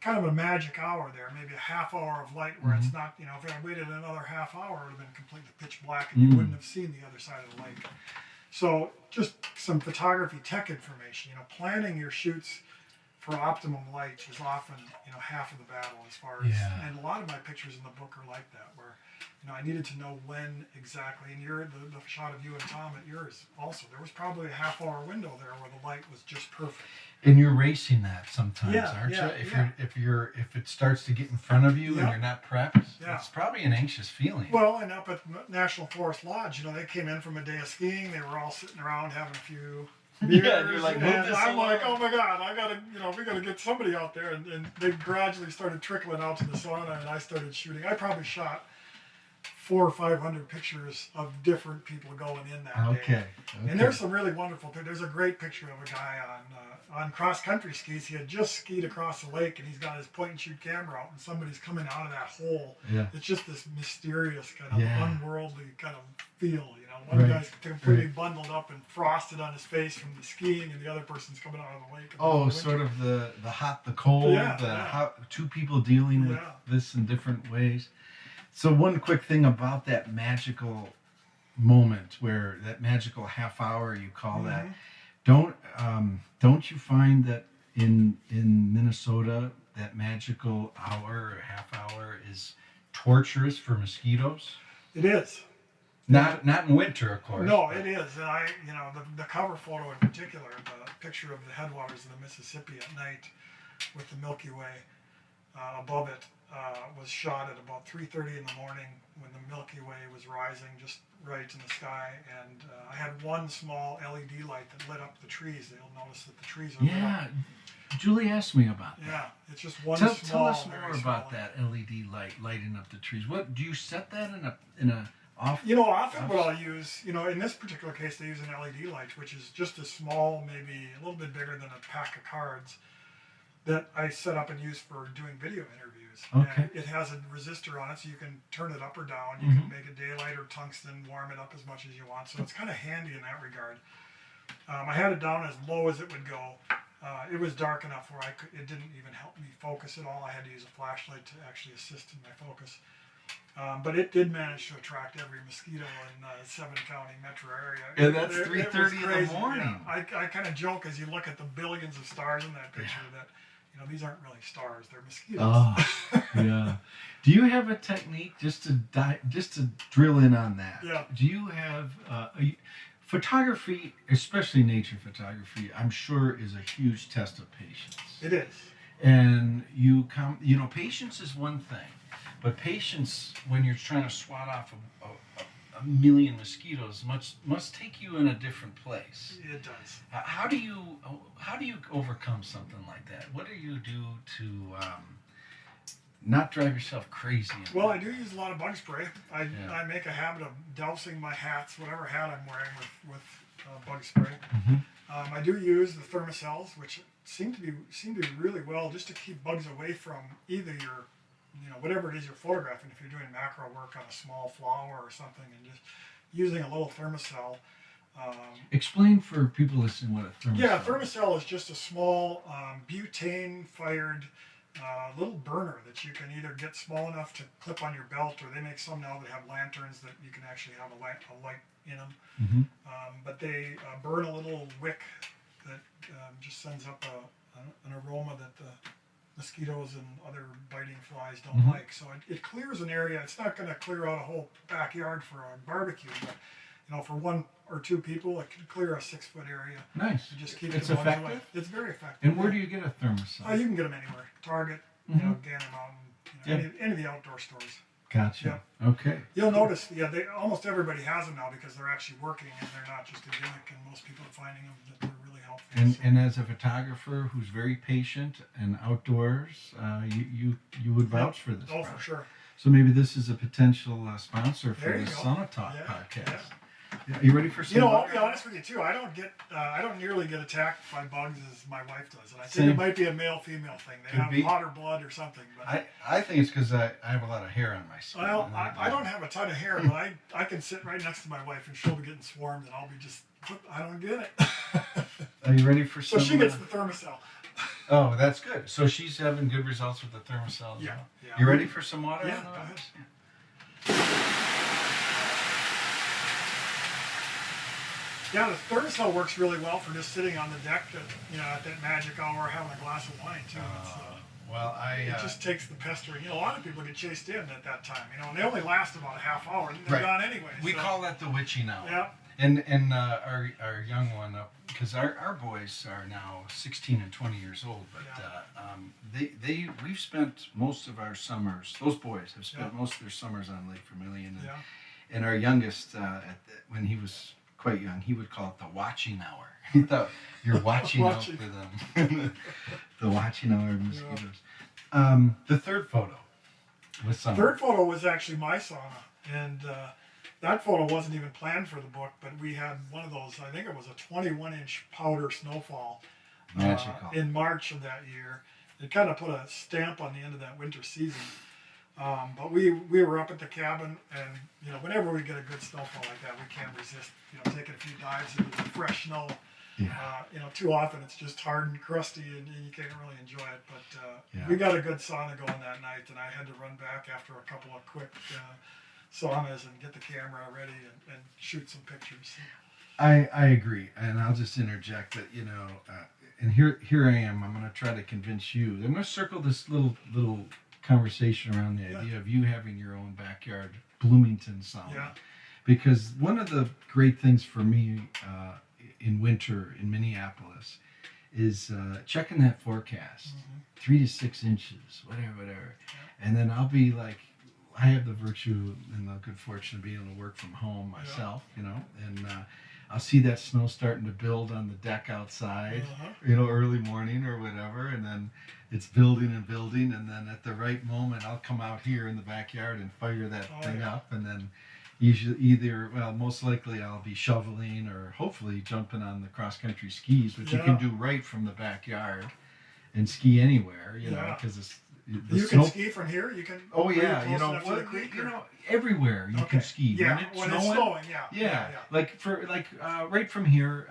kind of a magic hour there, maybe a half hour of light where it's not. If I waited another half hour, it would have been completely pitch black, and you wouldn't have seen the other side of the lake. So just some photography tech information. Planning your shoots for optimum light is often half of the battle as far as. And a lot of my pictures in the book are like that, where I needed to know when exactly. And the shot of you and Tom at yours also. There was probably a half hour window there where the light was just perfect. And you're racing that sometimes, aren't yeah, you? If it starts to get in front of you and you're not prepped, it's probably an anxious feeling. Well, and up at National Forest Lodge, they came in from a day of skiing. They were all sitting around having a few beers, Yeah, and you're like, move and this I'm like, along. oh my God, we gotta get somebody out there, and they gradually started trickling out to the sauna, and I started shooting. I probably shot 400 or 500 pictures of different people going in that day. Okay. And there's some really wonderful pictures. There's a great picture of a guy on cross country skis. He had just skied across the lake, and he's got his point and shoot camera out, and somebody's coming out of that hole. Yeah. It's just this mysterious kind of Yeah. unworldly kind of feel. One Right. guy's completely bundled up and frosted on his face from the skiing, and the other person's coming out of the lake. Oh, sort of the hot, the cold, how two people dealing with this in different ways. So one quick thing about that magical moment, where that magical half hour you call that, don't you find that in Minnesota that magical hour or half hour is torturous for mosquitoes? It is. Not in winter, of course. No, it is. And the cover photo in particular, the picture of the headwaters of the Mississippi at night with the Milky Way above it, was shot at about 3:30 in the morning when the Milky Way was rising just right in the sky. And I had one small LED light that lit up the trees. You'll notice that the trees are lit up. Julie asked me about that. Yeah, it's just one Tell small. us more about that LED light lighting up the trees. What do you set that in a off? Often what I'll use, in this particular case, they use an LED light, which is just a small, maybe a little bit bigger than a pack of cards, that I set up and use for doing video interviews. Okay. And it has a resistor on it, so you can turn it up or down. You can make it daylight or tungsten, warm it up as much as you want. So it's kind of handy in that regard. I had it down as low as it would go. It was dark enough where it didn't even help me focus at all. I had to use a flashlight to actually assist in my focus. But it did manage to attract every mosquito in the 7-county metro area. Yeah, that's It was 3:30 in the crazy. morning. Yeah. I kind of joke as you look at the billions of stars in that picture that these aren't really stars; they're mosquitoes. Oh, yeah. Do you have a technique just to drill in on that? Yeah. Do you have photography, especially nature photography? I'm sure is a huge test of patience. It is. And patience is one thing, but patience when you're trying to swat off a million mosquitoes must take you in a different place. It does. How do you overcome something like that? What do you do to not drive yourself crazy? Well, I do use a lot of bug spray. I make a habit of dousing my hats, whatever hat I'm wearing, with bug spray. Mm-hmm. I do use the thermocells, which seem to be really well just to keep bugs away from either your, whatever it is you're photographing. If you're doing macro work on a small flower or something, and just using a little thermocell. Explain for people listening what a thermocell. Yeah, a thermocell is just a small butane-fired little burner that you can either get small enough to clip on your belt, or they make some now that have lanterns that you can actually have a light in them. Mm-hmm. But they burn a little wick that just sends up an aroma that the mosquitoes and other biting flies don't like. So it clears an area. It's not going to clear out a whole backyard for a barbecue, but for one or two people, it can clear a 6-foot area. Nice. To just keep It's the bugs effective? away. It's very effective. And where do you get a thermocell? You can get them anywhere. Target, Gander Mountain, any of the outdoor stores. Gotcha. Yeah. Okay. You'll notice, almost everybody has them now because they're actually working and they're not just a gimmick, and most people are finding them that they're really helpful. And as a photographer who's very patient and outdoors, you would vouch for this. Oh, for sure. So maybe this is a potential sponsor for There you the go. Sauna Talk Yeah, podcast. yeah. Yeah. You ready for some? I'll be honest with you too. I don't nearly get attacked by bugs as my wife does, and I think Same. it might be a male-female thing. They Could have be. hotter blood or something. But I think it's because I have a lot of hair on my skin. well, I don't have a ton of hair, but I can sit right next to my wife and she'll be getting swarmed, and I'll be just, I don't get it. Are you ready for So some? she gets the thermocell. Oh, that's good. So she's having good results with the thermocell. Yeah. You ready for some water? Yeah, on go those? ahead. Yeah, the thermocell works really well for just sitting on the deck at that magic hour having a glass of wine too. It just takes the pestering. A lot of people get chased in at that time, and they only last about a half hour and they're gone anyway. We call that the witching hour. Yeah. And our young one, because our boys are now 16 and 20 years old, but we've spent most of our summers. Those boys have spent most of their summers on Lake Vermilion, and our youngest when he was quite young, he would call it the watching hour. He thought you're watching out for them. The watching hour of mosquitoes. The third photo was sauna. Third photo was actually my sauna, and that photo wasn't even planned for the book, but we had one of those, I think it was a 21-inch powder snowfall Magical. in March of that year. It kind of put a stamp on the end of that winter season. But we were up at the cabin, and you know, whenever we get a good snowfall like that, we can't resist, you know, taking a few dives into the fresh snow. Yeah. You know, too often it's just hard and crusty, and you can't really enjoy it. But Yeah. we got a good sauna going that night, and I had to run back after a couple of quick saunas and get the camera ready and shoot some pictures. I agree, and I'll just interject that, you know, and here I am. I'm going to try to convince you. I'm going to circle this little conversation around the idea of you having your own backyard Bloomington sauna. Yeah. Because one of the great things for me in winter in Minneapolis is checking that forecast, 3 to 6 inches, whatever. And then I'll be like, I have the virtue and the good fortune of being able to work from home myself, you know, and I'll see that snow starting to build on the deck outside, you know, early morning or whatever, and then it's building, and then at the right moment, I'll come out here in the backyard and fire that thing up, and then usually most likely I'll be shoveling or hopefully jumping on the cross-country skis, which you can do right from the backyard and ski anywhere, you know, because you can ski from here. You can. Oh yeah, you know, everywhere you can ski. Yeah, when it's snowing. Yeah. Like right from here,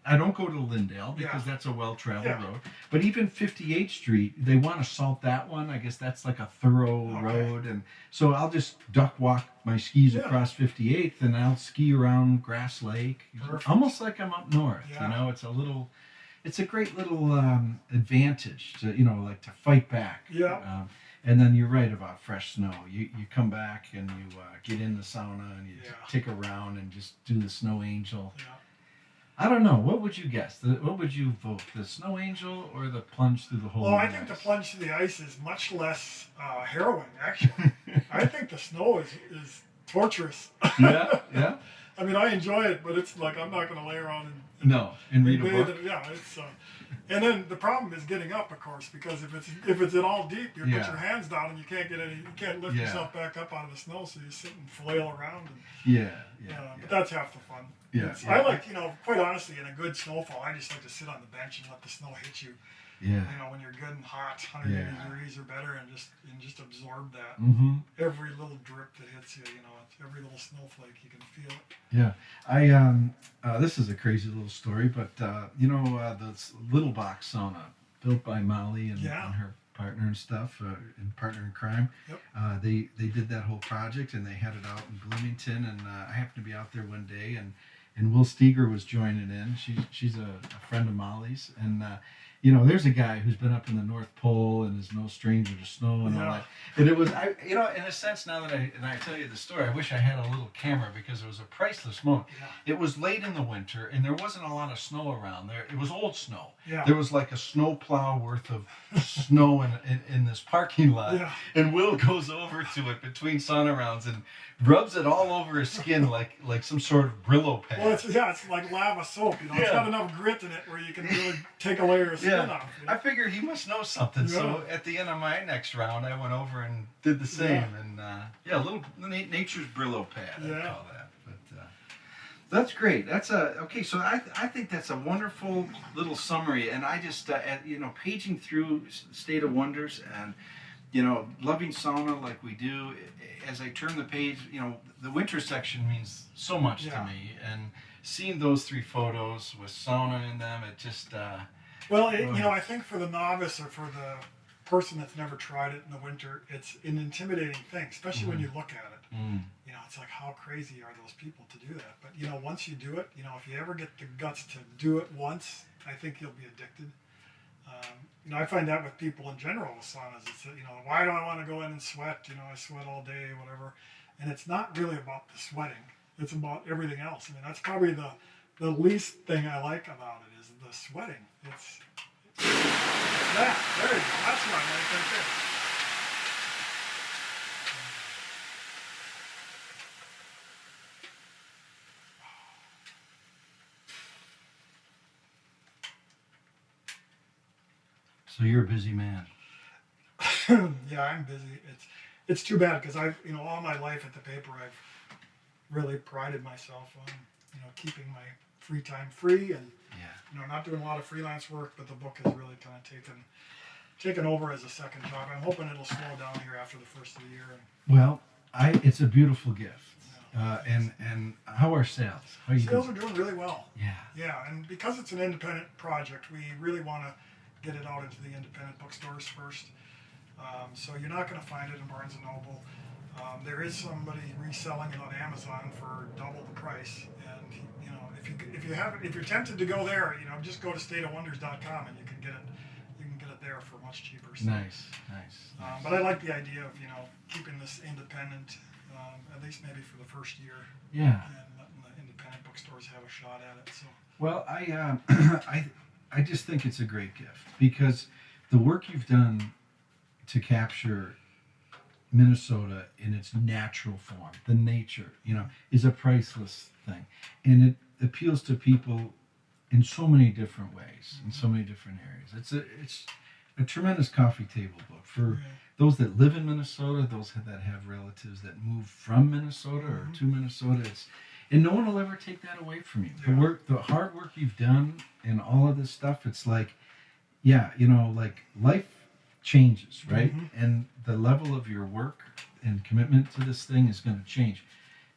I don't go to Lindale because that's a well-traveled road. But even 58th Street, they want to salt that one. I guess that's like a thorough road, and so I'll just duck walk my skis across 58th, and I'll ski around Grass Lake, almost like I'm up north. You know, it's a great little advantage to, you know, like to fight back. Yeah. And then you're right about fresh snow. You come back and you get in the sauna and you tick around and just do the snow angel. Yeah. I don't know. What would you guess? What would you vote? The snow angel or the plunge through the hole? Well, I think the plunge through the ice is much less harrowing, actually. I think the snow is torturous. Yeah. I mean, I enjoy it, but it's like I'm not going to lay around and read a book. It's and then the problem is getting up, of course, because if it's at all deep, you put your hands down and you can't lift yourself back up out of the snow, so you sit and flail around. And, but that's half the fun. I like, you know, quite honestly, in a good snowfall, I just like to sit on the bench and let the snow hit you. Yeah. You know, when you're good and hot, 180 degrees or better, and just absorb that. Every little drip that hits you, you know, every little snowflake, you can feel it. Yeah. I this is a crazy little story, but you know, the Little Box sauna built by Molly and her partner and stuff, and partner in crime. Yep. They did that whole project, and they had it out in Bloomington, and I happened to be out there one day, and Will Steger was joining in. She's a friend of Molly's, and you know, there's a guy who's been up in the North Pole and is no stranger to snow and all that. And it was, you know, in a sense, now that I tell you the story, I wish I had a little camera because it was a priceless moment. Yeah. It was late in the winter and there wasn't a lot of snow around there. It was old snow. Yeah. There was like a snow plow worth of snow in this parking lot. Yeah. And Will goes over to it between sauna rounds and rubs it all over his skin like some sort of Brillo pad. Well, it's like lava soap. You know, it's got enough grit in it where you can really take a layer of skin off. You know? I figured he must know something. Yeah. So at the end of my next round, I went over and did the same. And a little nature's Brillo pad. I call that. But that's great. That's okay. So I think that's a wonderful little summary. And I just you know, paging through State of Wonders and, you know, loving sauna like we do. As I turn the page, you know, the winter section means so much to me, and seeing those 3 photos with sauna in them, it just. Well, you know, I think for the novice or for the person that's never tried it in the winter, it's an intimidating thing, especially when you look at it. You know, it's like, how crazy are those people to do that? But, you know, once you do it, you know, if you ever get the guts to do it once, I think you'll be addicted. You know, I find that with people in general with saunas. It's, you know, why do I want to go in and sweat? You know, I sweat all day, whatever. And it's not really about the sweating. It's about everything else. I mean, that's probably the least thing I like about it is the sweating. It's that. There you go. That's what I like right there. So you're a busy man. Yeah, I'm busy. It's too bad because I've, all my life at the paper, I've really prided myself on, keeping my free time free and, not doing a lot of freelance work, but the book has really kind of taken over as a second job. I'm hoping it'll slow down here after the first of the year. Well, it's a beautiful gift. And how are sales? How are you Sales doing? are doing really well. Yeah. Yeah, and because it's an independent project, we really want to get it out into the independent bookstores first. So you're not going to find it in Barnes & Noble. There is somebody reselling it on Amazon for double the price. And if you're tempted to go there, just go to stateofwonders.com and you can get it there for much cheaper. So, Nice. but I like the idea of keeping this independent, at least maybe for the first year. Yeah. And letting the independent bookstores have a shot at it. So. Well, I just think it's a great gift because the work you've done to capture Minnesota in its natural form, the nature, is a priceless thing, and it appeals to people in so many different ways, in so many different areas. It's a tremendous coffee table book for those that live in Minnesota, those that have relatives that move from Minnesota or to Minnesota. And no one will ever take that away from you. The hard work you've done and all of this stuff, it's like, like life changes, right? And the level of your work and commitment to this thing is going to change.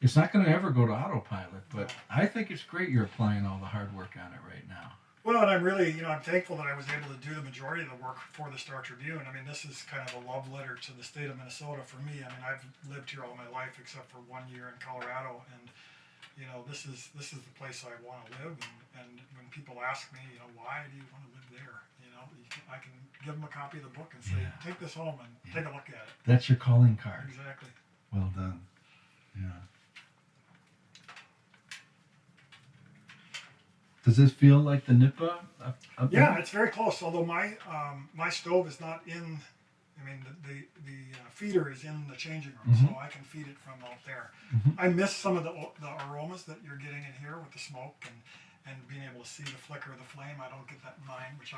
It's not going to ever go to autopilot, but I think it's great you're applying all the hard work on it right now. Well, and I'm really, I'm thankful that I was able to do the majority of the work for the Star Tribune. I mean, this is kind of a love letter to the state of Minnesota for me. I mean, I've lived here all my life except for 1 year in Colorado, and this is the place I want to live. And when people ask me, why do you want to live there? I can give them a copy of the book and say, take this home and take a look at it. That's your calling card. Exactly. Well done. Yeah. Does this feel like the Nippa? Yeah, it's very close. Although my stove is not in. I mean, the feeder is in the changing room, so I can feed it from out there. I miss some of the aromas that you're getting in here with the smoke and being able to see the flicker of the flame. I don't get that in mine, which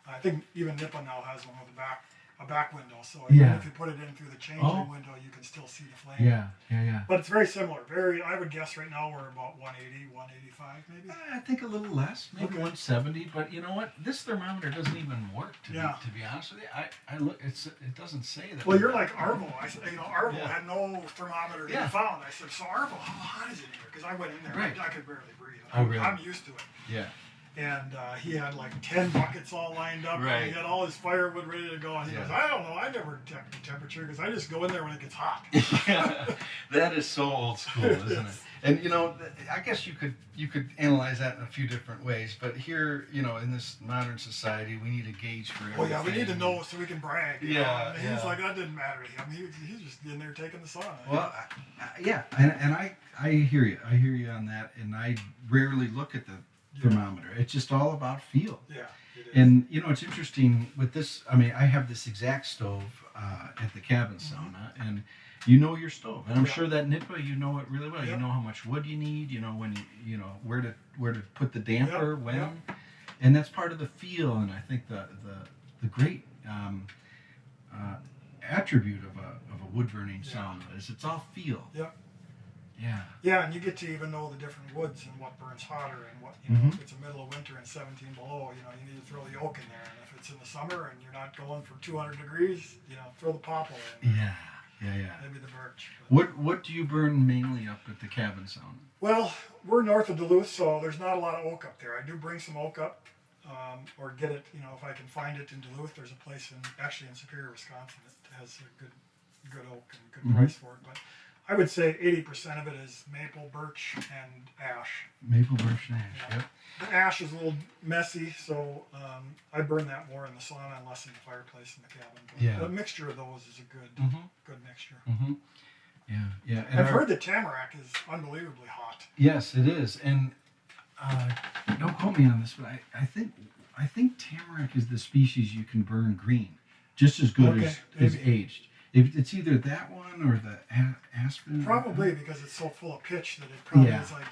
I think even Nippa now has one with a back window, so even if you put it in through the changing window, you can still see the flame. Yeah. But it's very similar. I would guess right now we're about 180, 185 maybe. I think a little less, maybe 170. But you know what? This thermometer doesn't even work. To be honest with you, I look. It doesn't say that. Well, you're like Arvo. Arvo had no thermometer to be found. I said, so Arvo, how hot is it in here? Because I went in there, I could barely breathe. I'm used to it. Yeah. And he had like 10 buckets all lined up. Right. And he had all his firewood ready to go. And he goes, I don't know. I never check the temperature because I just go in there when it gets hot. That is so old school, isn't it? And I guess you could analyze that in a few different ways. But here, in this modern society, we need a gauge for everything. Well, yeah, we need to know so we can brag. Yeah. And he's like, that didn't matter to him. He's just in there taking the sauna. Well, and I hear you. I hear you on that. And I rarely look at the thermometer. It's just all about feel. Yeah, it is. And it's interesting with this. I mean, I have this exact stove at the cabin sauna, and your stove, and I'm sure that Nippa, you know it really well. Yep. You know how much wood you need. You know when where to put the damper when, and that's part of the feel. And I think the great attribute of a wood burning sauna is it's all feel. Yep. Yeah. Yeah, and you get to even know the different woods and what burns hotter and what, if it's the middle of winter and 17 below, you need to throw the oak in there. And if it's in the summer and you're not going for 200 degrees, throw the poplar in. Yeah. Maybe the birch. What do you burn mainly up at the cabin sauna? Well, we're north of Duluth, so there's not a lot of oak up there. I do bring some oak up, or get it, if I can find it in Duluth. There's a place actually in Superior, Wisconsin that has a good oak and good price for it. But I would say 80% of it is maple, birch, and ash. Maple, birch, and ash. Yeah. Yep. The ash is a little messy, so I burn that more in the sauna and less in the fireplace in the cabin. But the mixture of those is a good mixture. Yeah. And I've heard that tamarack is unbelievably hot. Yes, it is. And don't quote me on this, but I think tamarack is the species you can burn green, just as good as aged. If it's either that one or the aspen. Probably because it's so full of pitch that it probably is like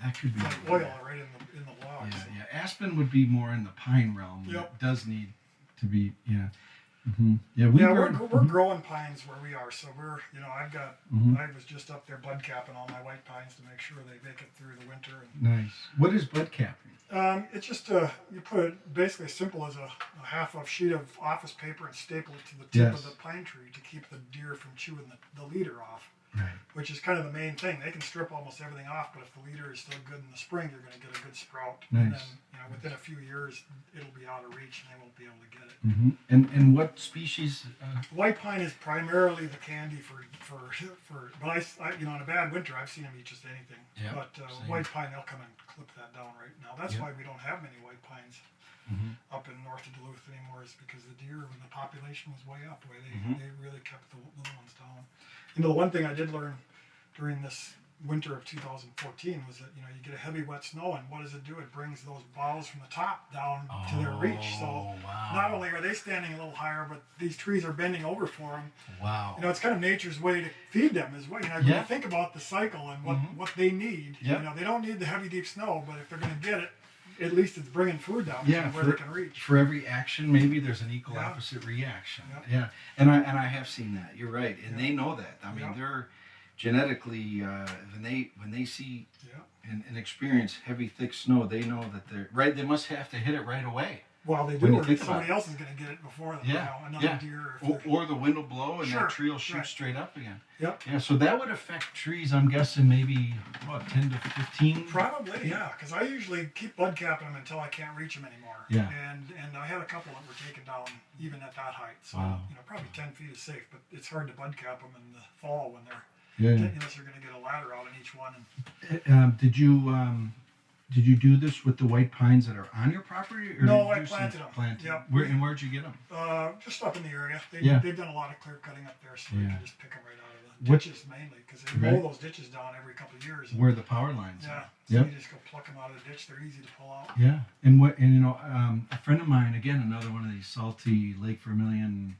that could be like oil right in the logs. Yeah. Aspen would be more in the pine realm. Yep. It does need to be, yeah. Yeah, We're growing pines where we are, so we're, I've got, Mhm. I was just up there bud capping all my white pines to make sure they make it through the winter. Nice. What is bud capping? It's just you put it basically as simple as a half a sheet of office paper and staple it to the tip of the pine tree to keep the deer from chewing the leader off. Right. Which is kind of the main thing. They can strip almost everything off, but if the leader is still good in the spring, you're going to get a good sprout. Nice. And then, within a few years, it'll be out of reach and they won't be able to get it. And what species? White pine is primarily the candy but I in a bad winter, I've seen them eat just anything. Yep, But white pine, they'll come and clip that down right now. That's why we don't have many white pines up in north of Duluth anymore, is because the deer, when the population was way up, they really kept the little ones down. The one thing I did learn during this winter of 2014 was that you get a heavy wet snow, and what does it do? It brings those boughs from the top down to their reach. So not only are they standing a little higher, but these trees are bending over for them. Wow. It's kind of nature's way to feed them as well. When you think about the cycle and what they need, they don't need the heavy deep snow, but if they're going to get it, at least it's bringing food down to where they can reach. For every action, maybe there's an equal opposite reaction. Yeah, and I have seen that. You're right, and they know that. I mean, they're genetically when they see and experience heavy, thick snow, they know that they're right. They must have to hit it right away. Well, they do, or somebody else is going to get it before them. Another deer. Or the wind will blow and that tree will shoot straight up again. Yep. Yeah, so that would affect trees, I'm guessing, maybe, 10 to 15? Probably, because I usually keep bud capping them until I can't reach them anymore. Yeah. And I had a couple that were taken down even at that height. So, probably 10 feet is safe, but it's hard to bud cap them in the fall when they're, unless you're going to get a ladder out in each one. Did you do this with the white pines that are on your property? Or No, I planted them. Yep. Where'd you get them? Just up in the area. They've done a lot of clear cutting up there, so you can just pick them right out of the ditches mainly, because they mow those ditches down every couple of years. Where the power lines are. So you just go pluck them out of the ditch. They're easy to pull out. Yeah, and a friend of mine, again, another one of these salty Lake Vermilion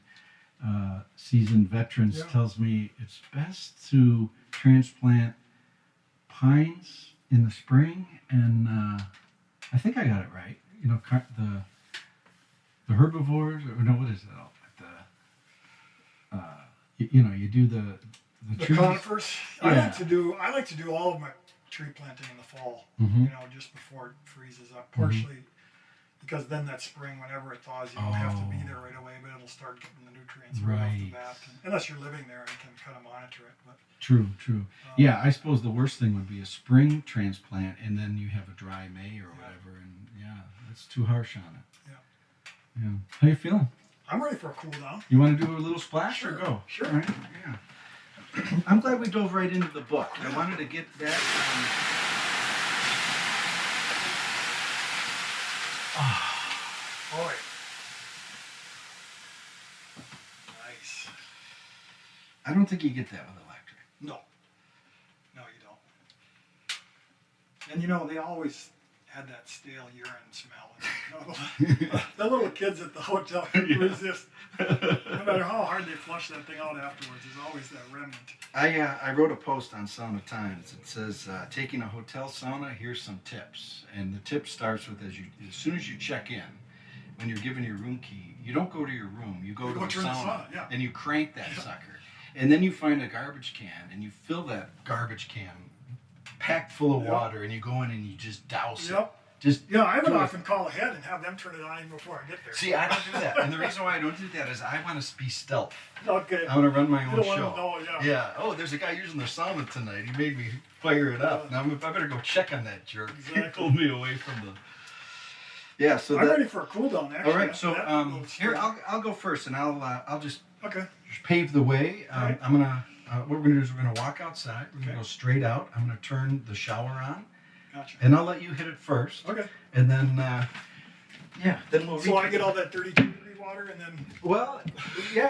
seasoned veterans, tells me it's best to transplant pines in the spring, and I think I got it right. The herbivores, or no, what is it? You do the trees. Conifers. I like to do all of my tree planting in the fall. Just before it freezes up. Partially because then that spring, whenever it thaws, you don't have to be there right away, but it'll start getting the nutrients right off the bat. Unless you're living there and can kind of monitor it. But True. Yeah, I suppose the worst thing would be a spring transplant, and then you have a dry May or whatever, and that's too harsh on it. Yeah. How you feeling? I'm ready for a cool down. You want to do a little splash or go? Sure. All right. Yeah. I'm glad we dove right into the book. I wanted to get that. Boy. Nice. I don't think you get that with electric. No, you don't. And they always had that stale urine smell. The little kids at the hotel couldn't resist. No matter how hard they flush that thing out afterwards, there's always that remnant. I wrote a post on Sauna Times. It says, taking a hotel sauna, here's some tips. And the tip starts with, as soon as you check in, when you're given your room key, you don't go to your room, you go to the sauna, and you crank that sucker. And then you find a garbage can, and you fill that garbage can packed full of water, and you go in and you just douse it. I would often call ahead and have them turn it on even before I get there. See, I don't do that. And the reason why I don't do that is I want to be stealth. Okay. I want to run my own you show. Know, Oh, there's a guy using the sauna tonight. He made me fire it up. Now I better go check on that jerk. Exactly. He pulled me away from the... Yeah, so I'm ready for a cool down, actually. All right, so here, I'll go first, and I'll just just pave the way. Right. I'm gonna... what we're going to do is we're going to walk outside. We're going to go straight out. I'm going to turn the shower on. Gotcha. And I'll let you hit it first. Okay. And then, then we'll... So I get all that 32-degree water and then... Well, yeah,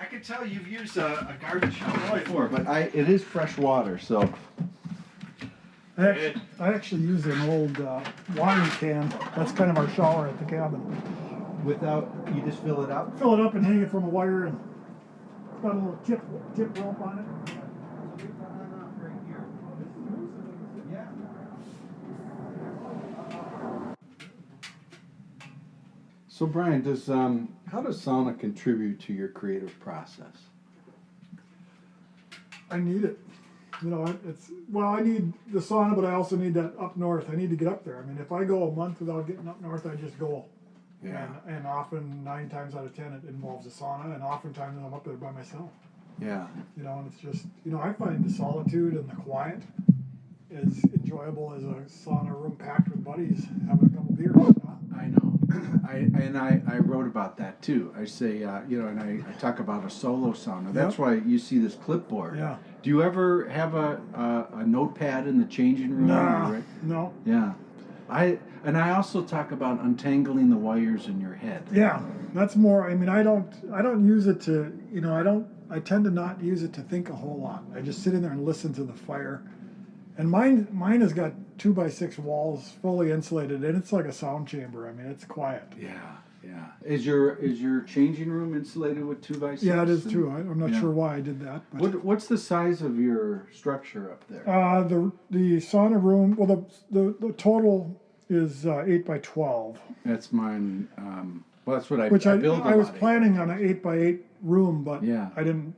I could tell you've used a garbage shower before, but it is fresh water, so... I actually use an old watering can. That's kind of our shower at the cabin. You just fill it up? Fill it up and hang it from a wire, and it's got a little tip rope on it. So Brian, how does sauna contribute to your creative process? I need it. I need the sauna, but I also need that up north. I need to get up there. I mean, if I go a month without getting up north, I just go. Yeah. And often 9 times out of 10 it involves a sauna, and oftentimes I'm up there by myself. Yeah. And it's just, I find the solitude and the quiet as enjoyable as a sauna room packed with buddies having a couple beers. I know. I wrote about that too. I say, and I talk about a solo sauna. That's why you see this clipboard. Yeah. Do you ever have a notepad in the changing room? No. Yeah. I also talk about untangling the wires in your head. Yeah, that's more. I mean, I don't use it to. I tend to not use it to think a whole lot. I just sit in there and listen to the fire. And mine has got 2x6 walls, fully insulated, and it's like a sound chamber. I mean, it's quiet. Yeah. Is your changing room insulated with 2x6? Yeah, it is too. I'm not sure why I did that. But. What's the size of your structure up there? The sauna room. Well, the total is 8x12. That's mine. Well, that's what I built. I was planning on an 8x8 room, but yeah. I didn't.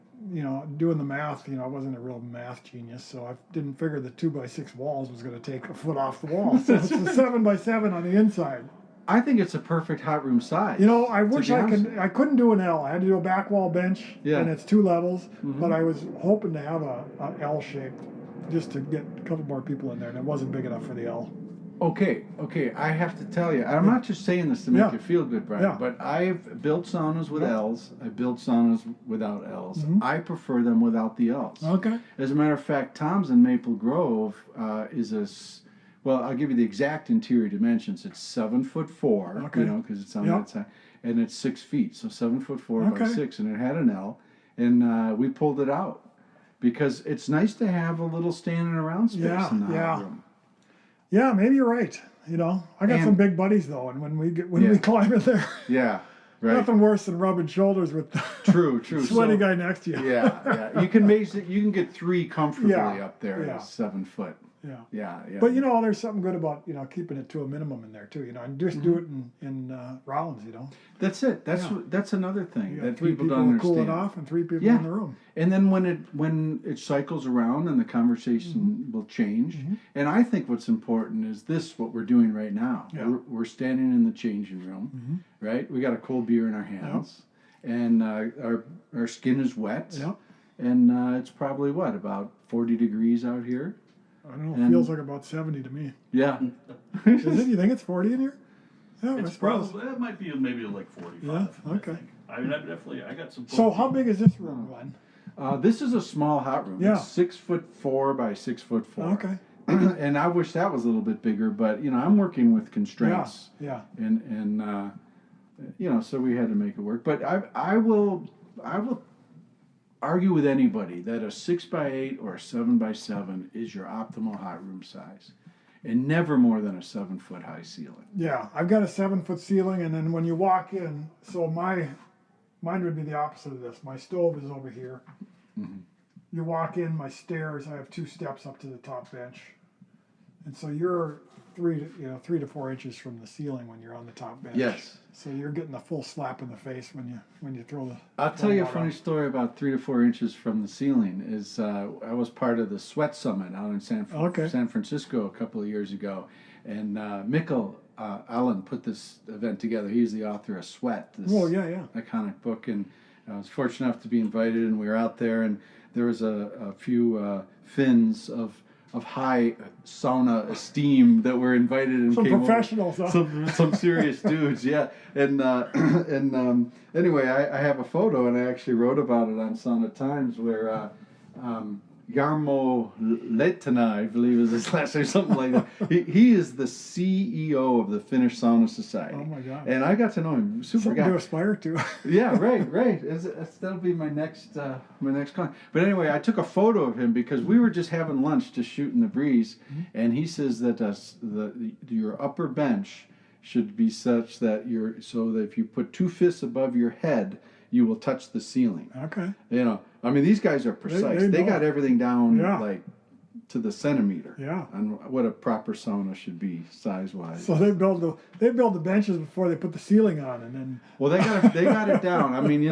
Doing the math, I wasn't a real math genius, so I didn't figure the 2x6 walls was going to take a foot off the wall. So it's a 7x7 on the inside. I think it's a perfect hot room size. I wish I couldn't do an L. I had to do a back wall bench, and it's 2 levels. Mm-hmm. But I was hoping to have a L shaped, just to get a couple more people in there, and it wasn't big enough for the L. Okay. I have to tell you, I'm not just saying this to make you feel good, Brian, but I've built saunas with L's. I've built saunas without L's. Mm-hmm. I prefer them without the L's. Okay. As a matter of fact, Tom's in Maple Grove I'll give you the exact interior dimensions. It's 7'4", because it's on that side, and it's 6 feet, so 7'4" by 6, and it had an L, and we pulled it out because it's nice to have a little standing around space in the hot room. Yeah, maybe you're right. I got some big buddies though, and when we climb in there, right. Nothing worse than rubbing shoulders with the true sweaty guy next to you. Yeah. You can get 3 comfortably up there at 7 foot. Yeah. But there's something good about keeping it to a minimum in there too. And just do it in rounds. That's it. That's another thing that 3 people don't understand. Cooling off and 3 people in the room. And then when it cycles around and the conversation will change. Mm-hmm. And I think what's important is what we're doing right now. Yeah. We're standing in the changing room, right? We got a cold beer in our hands, and our skin is wet, and it's probably about 40 degrees out here. I don't know. It feels like about 70 to me. Yeah. Is it? You think it's 40 in here? Yeah, it's probably. It might be maybe like 45. Yeah. Okay. I mean, I got some. So how big is this room, Glenn? This is a small hot room. Yeah. It's 6'4" by 6'4". Okay. And I wish that was a little bit bigger, but I'm working with constraints. Yeah. And so we had to make it work. But I will argue with anybody that a 6x8 or a 7x7 is your optimal hot room size, and never more than a 7-foot high ceiling. Yeah, I've got a 7-foot ceiling, and then when you walk in, so mine would be the opposite of this. My stove is over here. Mm-hmm. You walk in, my stairs, I have 2 steps up to the top bench, and so you're 3 to 4 inches from the ceiling when you're on the top bench. Yes. So you're getting a full slap in the face when you throw the. I'll tell you a funny story about 3 to 4 inches from the ceiling. Is I was part of the Sweat Summit out in San Francisco a couple of years ago, and Mikkel Allen put this event together. He's the author of Sweat, this iconic book, and I was fortunate enough to be invited, and we were out there, and there was a few Finns of high sauna esteem that were invited and some came professionals, over. Some serious dudes, and anyway, I have a photo, and I actually wrote about it on Sauna Times, where Jarmo Lehtinen, I believe is his last name, something like that. He is the CEO of the Finnish Sauna Society. Oh my God! And I got to know him. Super guy to aspire to. Yeah, right. That'll be my next con. But anyway, I took a photo of him because we were just having lunch, just shooting the breeze, and he says that your upper bench should be such that so that if you put 2 fists above your head, you will touch the ceiling. Okay. I mean, these guys are precise. They got everything down like to the centimeter. Yeah. On what a proper sauna should be size wise. So they build the benches before they put the ceiling on, and then. Well, they got it down. I mean,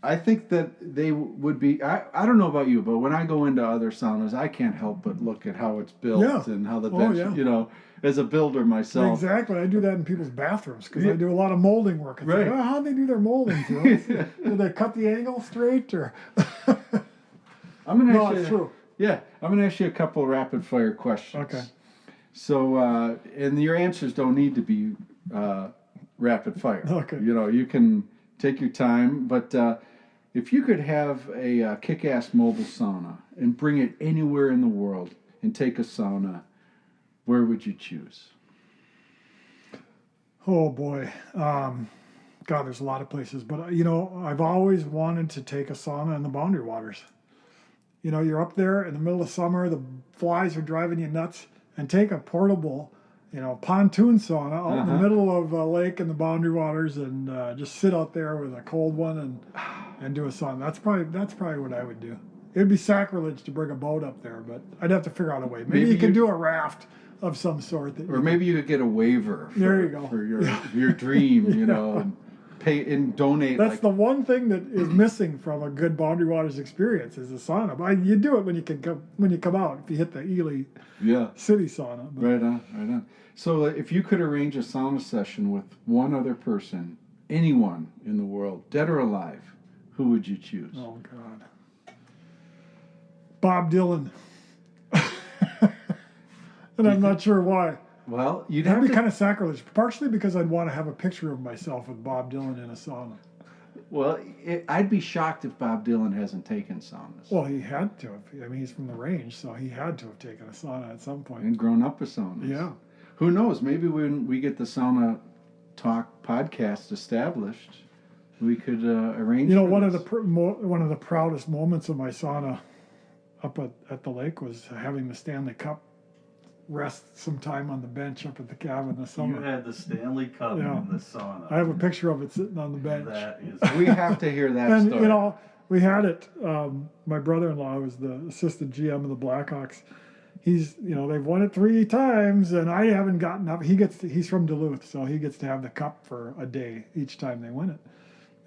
I think that they would be. I don't know about you, but when I go into other saunas, I can't help but look at how it's built Yeah. and how the Oh, bench. yeah. As a builder myself. Exactly. I do that in people's bathrooms because Yeah. I do a lot of molding work. It's Right. like, how'd they do their molding? Do they cut the angle straight or? I'm gonna No, ask it's you, true. Yeah, I'm gonna ask you a couple of rapid fire questions. Okay. So, and your answers don't need to be rapid fire. Okay. You can take your time, but if you could have a kick-ass mobile sauna and bring it anywhere in the world and take a sauna, where would you choose? Oh boy. God, there's a lot of places, but I've always wanted to take a sauna in the Boundary Waters. You're up there in the middle of summer, the flies are driving you nuts, and take a portable, pontoon sauna out in the middle of a lake in the Boundary Waters, and just sit out there with a cold one and do a sauna. That's probably what I would do. It'd be sacrilege to bring a boat up there, but I'd have to figure out a way. Maybe you could do a raft of some sort. Or maybe you could get a waiver There you go. for your dream, and pay and donate. That's the one thing that is missing from a good Boundary Waters experience is the sauna. But you do it when you come out. If you hit the Ely City sauna. But, Right on. So if you could arrange a sauna session with one other person, anyone in the world, dead or alive, who would you choose? oh God, Bob Dylan. And I'm not sure why. Well, you'd That'd have be to. kind of sacrilege. Partially because I'd want to have a picture of myself with Bob Dylan in a sauna. Well, I'd be shocked if Bob Dylan hasn't taken saunas Well, he had to have. I mean, he's from the range, so he had to have taken a sauna at some point. and grown up with saunas. Yeah. Who knows? Maybe when we get the Sauna Talk podcast established, we could arrange. for One of this. one of the proudest moments of my sauna up at the lake was having the Stanley Cup rest some time on the bench up at the cabin in the You summer. had the Stanley Cup Yeah. in the sauna. I have a picture of it sitting on the bench. That is. We have to hear that And story. we had it. My brother-in-law was the assistant GM of the Blackhawks. They've won it 3 times, and I haven't gotten up. He's from Duluth, so he gets to have the cup for a day each time they win it.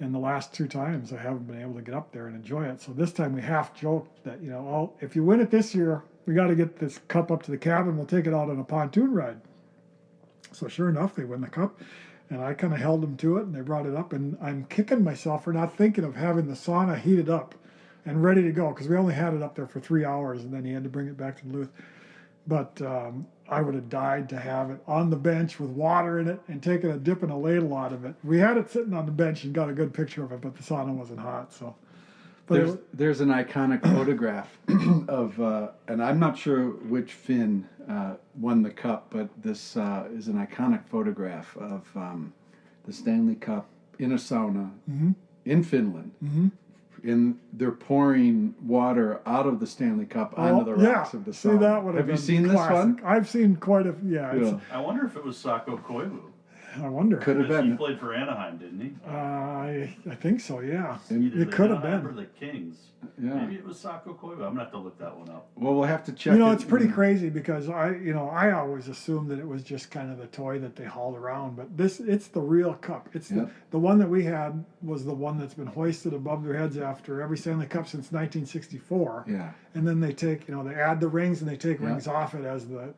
And the last 2 times, I haven't been able to get up there and enjoy it. So this time we half joked that if you win it this year, we got to get this cup up to the cabin. We'll take it out on a pontoon ride. So sure enough, they win the cup. And I kind of held them to it, and they brought it up. And I'm kicking myself for not thinking of having the sauna heated up and ready to go, because we only had it up there for 3 hours, and then he had to bring it back to Duluth. But I would have died to have it on the bench with water in it and taken a dip in a ladle out of it. We had it sitting on the bench and got a good picture of it, but the sauna wasn't hot. So, but There's an iconic photograph of, and I'm not sure which Finn won the cup, but this is an iconic photograph of the Stanley Cup in a sauna in Finland. And they're pouring water out of the Stanley Cup onto the rocks of the sauna. See, that would have you been seen classic. this one? I've seen quite a Yeah. I wonder if it was Sako Koivu. I wonder. Could have Because he been. played for Anaheim, didn't he? I think so. Yeah, Either it the could have Anaheim been. Or the Kings. Yeah. Maybe it was Sako Koivu. I'm gonna have to look that one up. Well, we'll have to check. It's pretty crazy because I always assumed that it was just kind of the toy that they hauled around, but it's the real cup. It's the one that we had was the one that's been hoisted above their heads after every Stanley Cup since 1964. Yeah. And then they take, they add the rings and they take rings off it as the.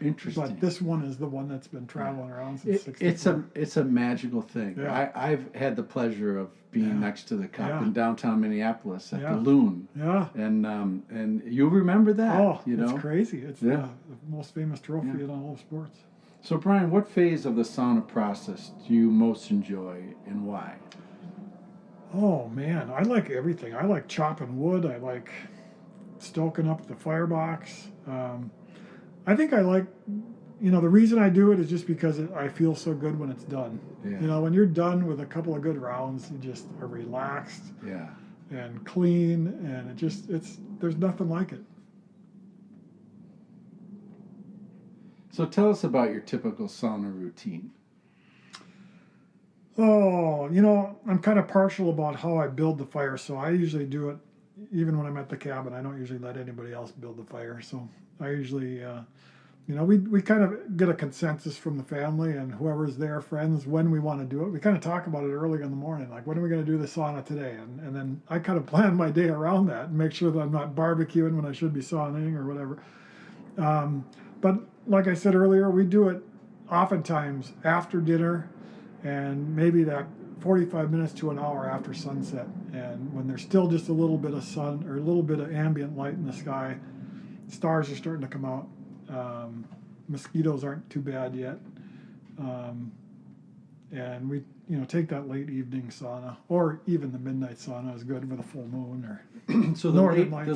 Interesting. But this one is the one that's been traveling around since '64. It's a magical thing. Yeah. I've had the pleasure of being next to the cup Yeah. in downtown Minneapolis at Yeah. the Loon. Yeah. And you remember that? Oh, you know? it's crazy. It's Yeah. the most famous trophy in all of sports. So Brian, what phase of the sauna process do you most enjoy and why? Oh man, I like everything. I like chopping wood. I like stoking up the firebox. I think I like, the reason I do it is just because I feel so good when it's done. Yeah. When you're done with a couple of good rounds, you just are relaxed Yeah. and clean, and there's nothing like it. So tell us about your typical sauna routine. Oh, I'm kind of partial about how I build the fire, so I usually do it even when I'm at the cabin, I don't usually let anybody else build the fire. So I usually, we kind of get a consensus from the family and whoever's there, friends, when we want to do it. We kind of talk about it early in the morning, like when are we going to do the sauna today? And then I kind of plan my day around that and make sure that I'm not barbecuing when I should be sauning or whatever. But like I said earlier, we do it oftentimes after dinner and maybe that 45 minutes to an hour after sunset. And when there's still just a little bit of sun or a little bit of ambient light in the sky, stars are starting to come out. Mosquitoes aren't too bad yet. And we, take that late evening sauna, or even the midnight sauna is good with a full moon or So northern lights.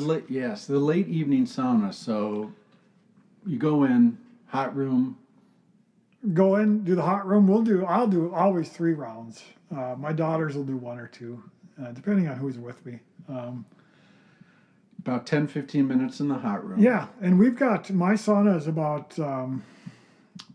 the late evening sauna. So you go in, hot room. Go in, do the hot room. I'll do always 3 rounds. My daughters will do 1 or 2, depending on who's with me. About 10, 15 minutes in the hot room. Yeah, and we've got, my sauna is about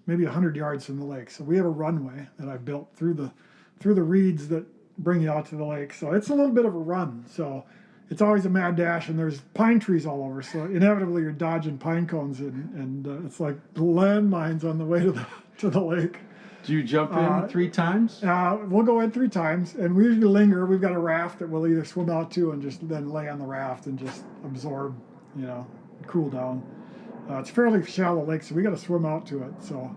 maybe 100 yards from the lake. So we have a runway that I've built through the reeds that bring you out to the lake. So it's a little bit of a run. So it's always a mad dash, and there's pine trees all over. So inevitably you're dodging pine cones, and it's like landmines on the way to the lake. Do you jump in 3 times? We'll go in 3 times, and we usually linger. We've got a raft that we'll either swim out to and just then lay on the raft and just absorb, cool down. It's a fairly shallow lake, so we got to swim out to it. So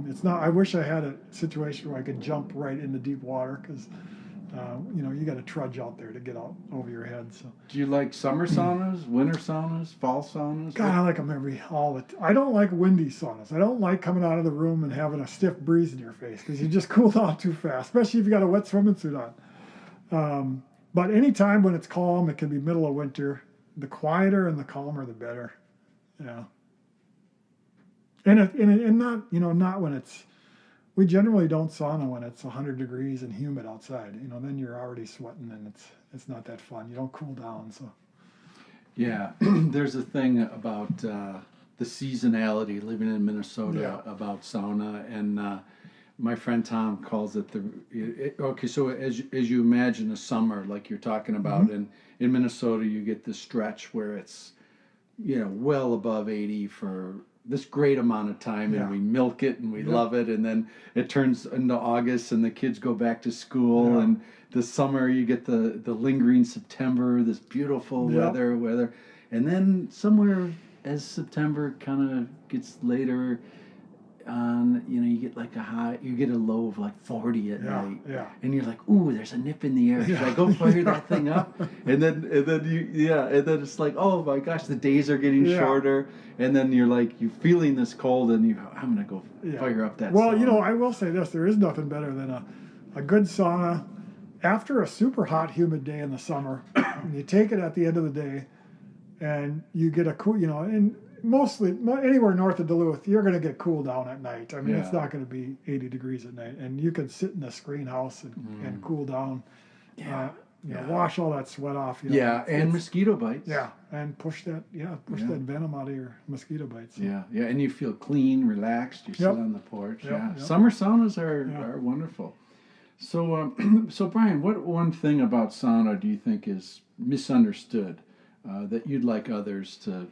it's not. I wish I had a situation where I could jump right into deep water because, you got to trudge out there to get out over your head. So. Do you like summer saunas, winter saunas, fall saunas? God, I like them I don't like windy saunas. I don't like coming out of the room and having a stiff breeze in your face because you just cool down too fast, especially if you got a wet swimming suit on. But anytime when it's calm, it can be middle of winter. The quieter and the calmer, the better. Yeah. And not, not when it's. We generally don't sauna when it's 100 degrees and humid outside. Then you're already sweating and it's not that fun. You don't cool down. So. Yeah, there's a thing about the seasonality living in Minnesota about sauna, and my friend Tom calls it okay. So as you imagine a summer like you're talking about, and in Minnesota you get this stretch where it's well above 80 for this great amount of time, and we milk it and we love it, and then it turns into August and the kids go back to school, and the summer you get the lingering September, this beautiful weather, and then somewhere as September kind of gets later on, you get like you get a low of like 40 at night, and you're like, ooh, there's a nip in the air. Should I go fire that thing up? And then it's like, oh my gosh, the days are getting shorter, and then you're like, you're feeling this cold, and I'm gonna go fire up that. Well, sauna. I will say this: there is nothing better than a good sauna after a super hot, humid day in the summer. And you take it at the end of the day, and you get a cool, and mostly anywhere north of Duluth, you're going to get cool down at night. I mean, it's not going to be 80 degrees at night, and you can sit in the screen house and cool down. Wash all that sweat off. And mosquito bites. Yeah, and push that venom out of your mosquito bites. Yeah, and you feel clean, relaxed. You sit on the porch. Summer saunas are wonderful. So, so Brian, what one thing about sauna do you think is misunderstood that you'd like others to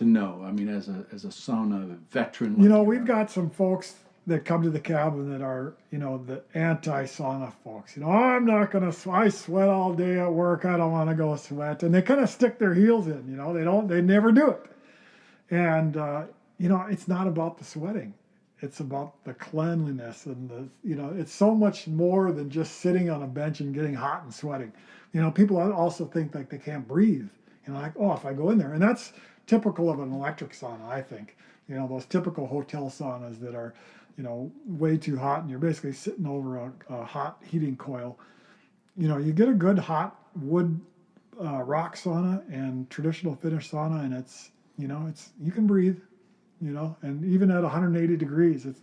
know? I mean, as a sauna veteran. We've got some folks that come to the cabin that are, the anti-sauna folks. I'm not going to, I sweat all day at work. I don't want to go sweat. And they kind of stick their heels in, they never do it. And, it's not about the sweating. It's about the cleanliness and it's so much more than just sitting on a bench and getting hot and sweating. People also think like they can't breathe. If I go in there, and that's typical of an electric sauna, I think. Those typical hotel saunas that are, way too hot, and you're basically sitting over a hot heating coil. You get a good hot wood rock sauna and traditional Finnish sauna, and it's you can breathe, and even at 180 degrees, it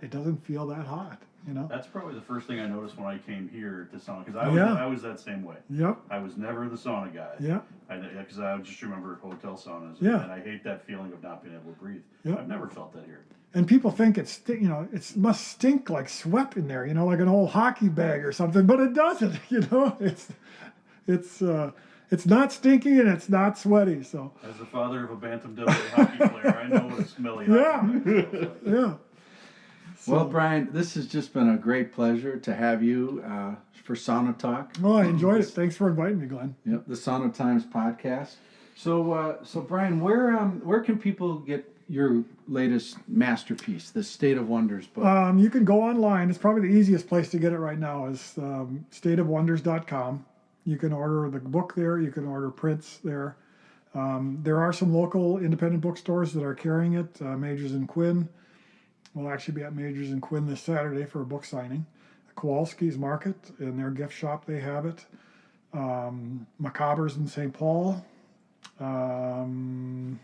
doesn't feel that hot. That's probably the first thing I noticed when I came here to sauna, because I was that same way. Yep. I was never the sauna guy. Yeah. Because I just remember hotel saunas. Yeah. And I hate that feeling of not being able to breathe. Yep. I've never felt that here. And people think it must stink like sweat in there, like an old hockey bag or something, but it doesn't. It's It's not stinky and it's not sweaty. So As the father of a Bantam Devil hockey player, I know what a smelly Yeah. hockey player feels like. yeah. Well, Brian, this has just been a great pleasure to have you for Sauna Talk. Well, I enjoyed it. Thanks for inviting me, Glenn. Yep, the Sauna Times podcast. So Brian, where can people get your latest masterpiece, the State of Wonders book? You can go online. It's probably the easiest place to get it right now is stateofwonders.com. You can order the book there. You can order prints there. There are some local independent bookstores that are carrying it. Majors and Quinn. We'll actually be at Majors and Quinn this Saturday for a book signing. Kowalski's Market, in their gift shop, they have it. Macabre's in St. Paul. We're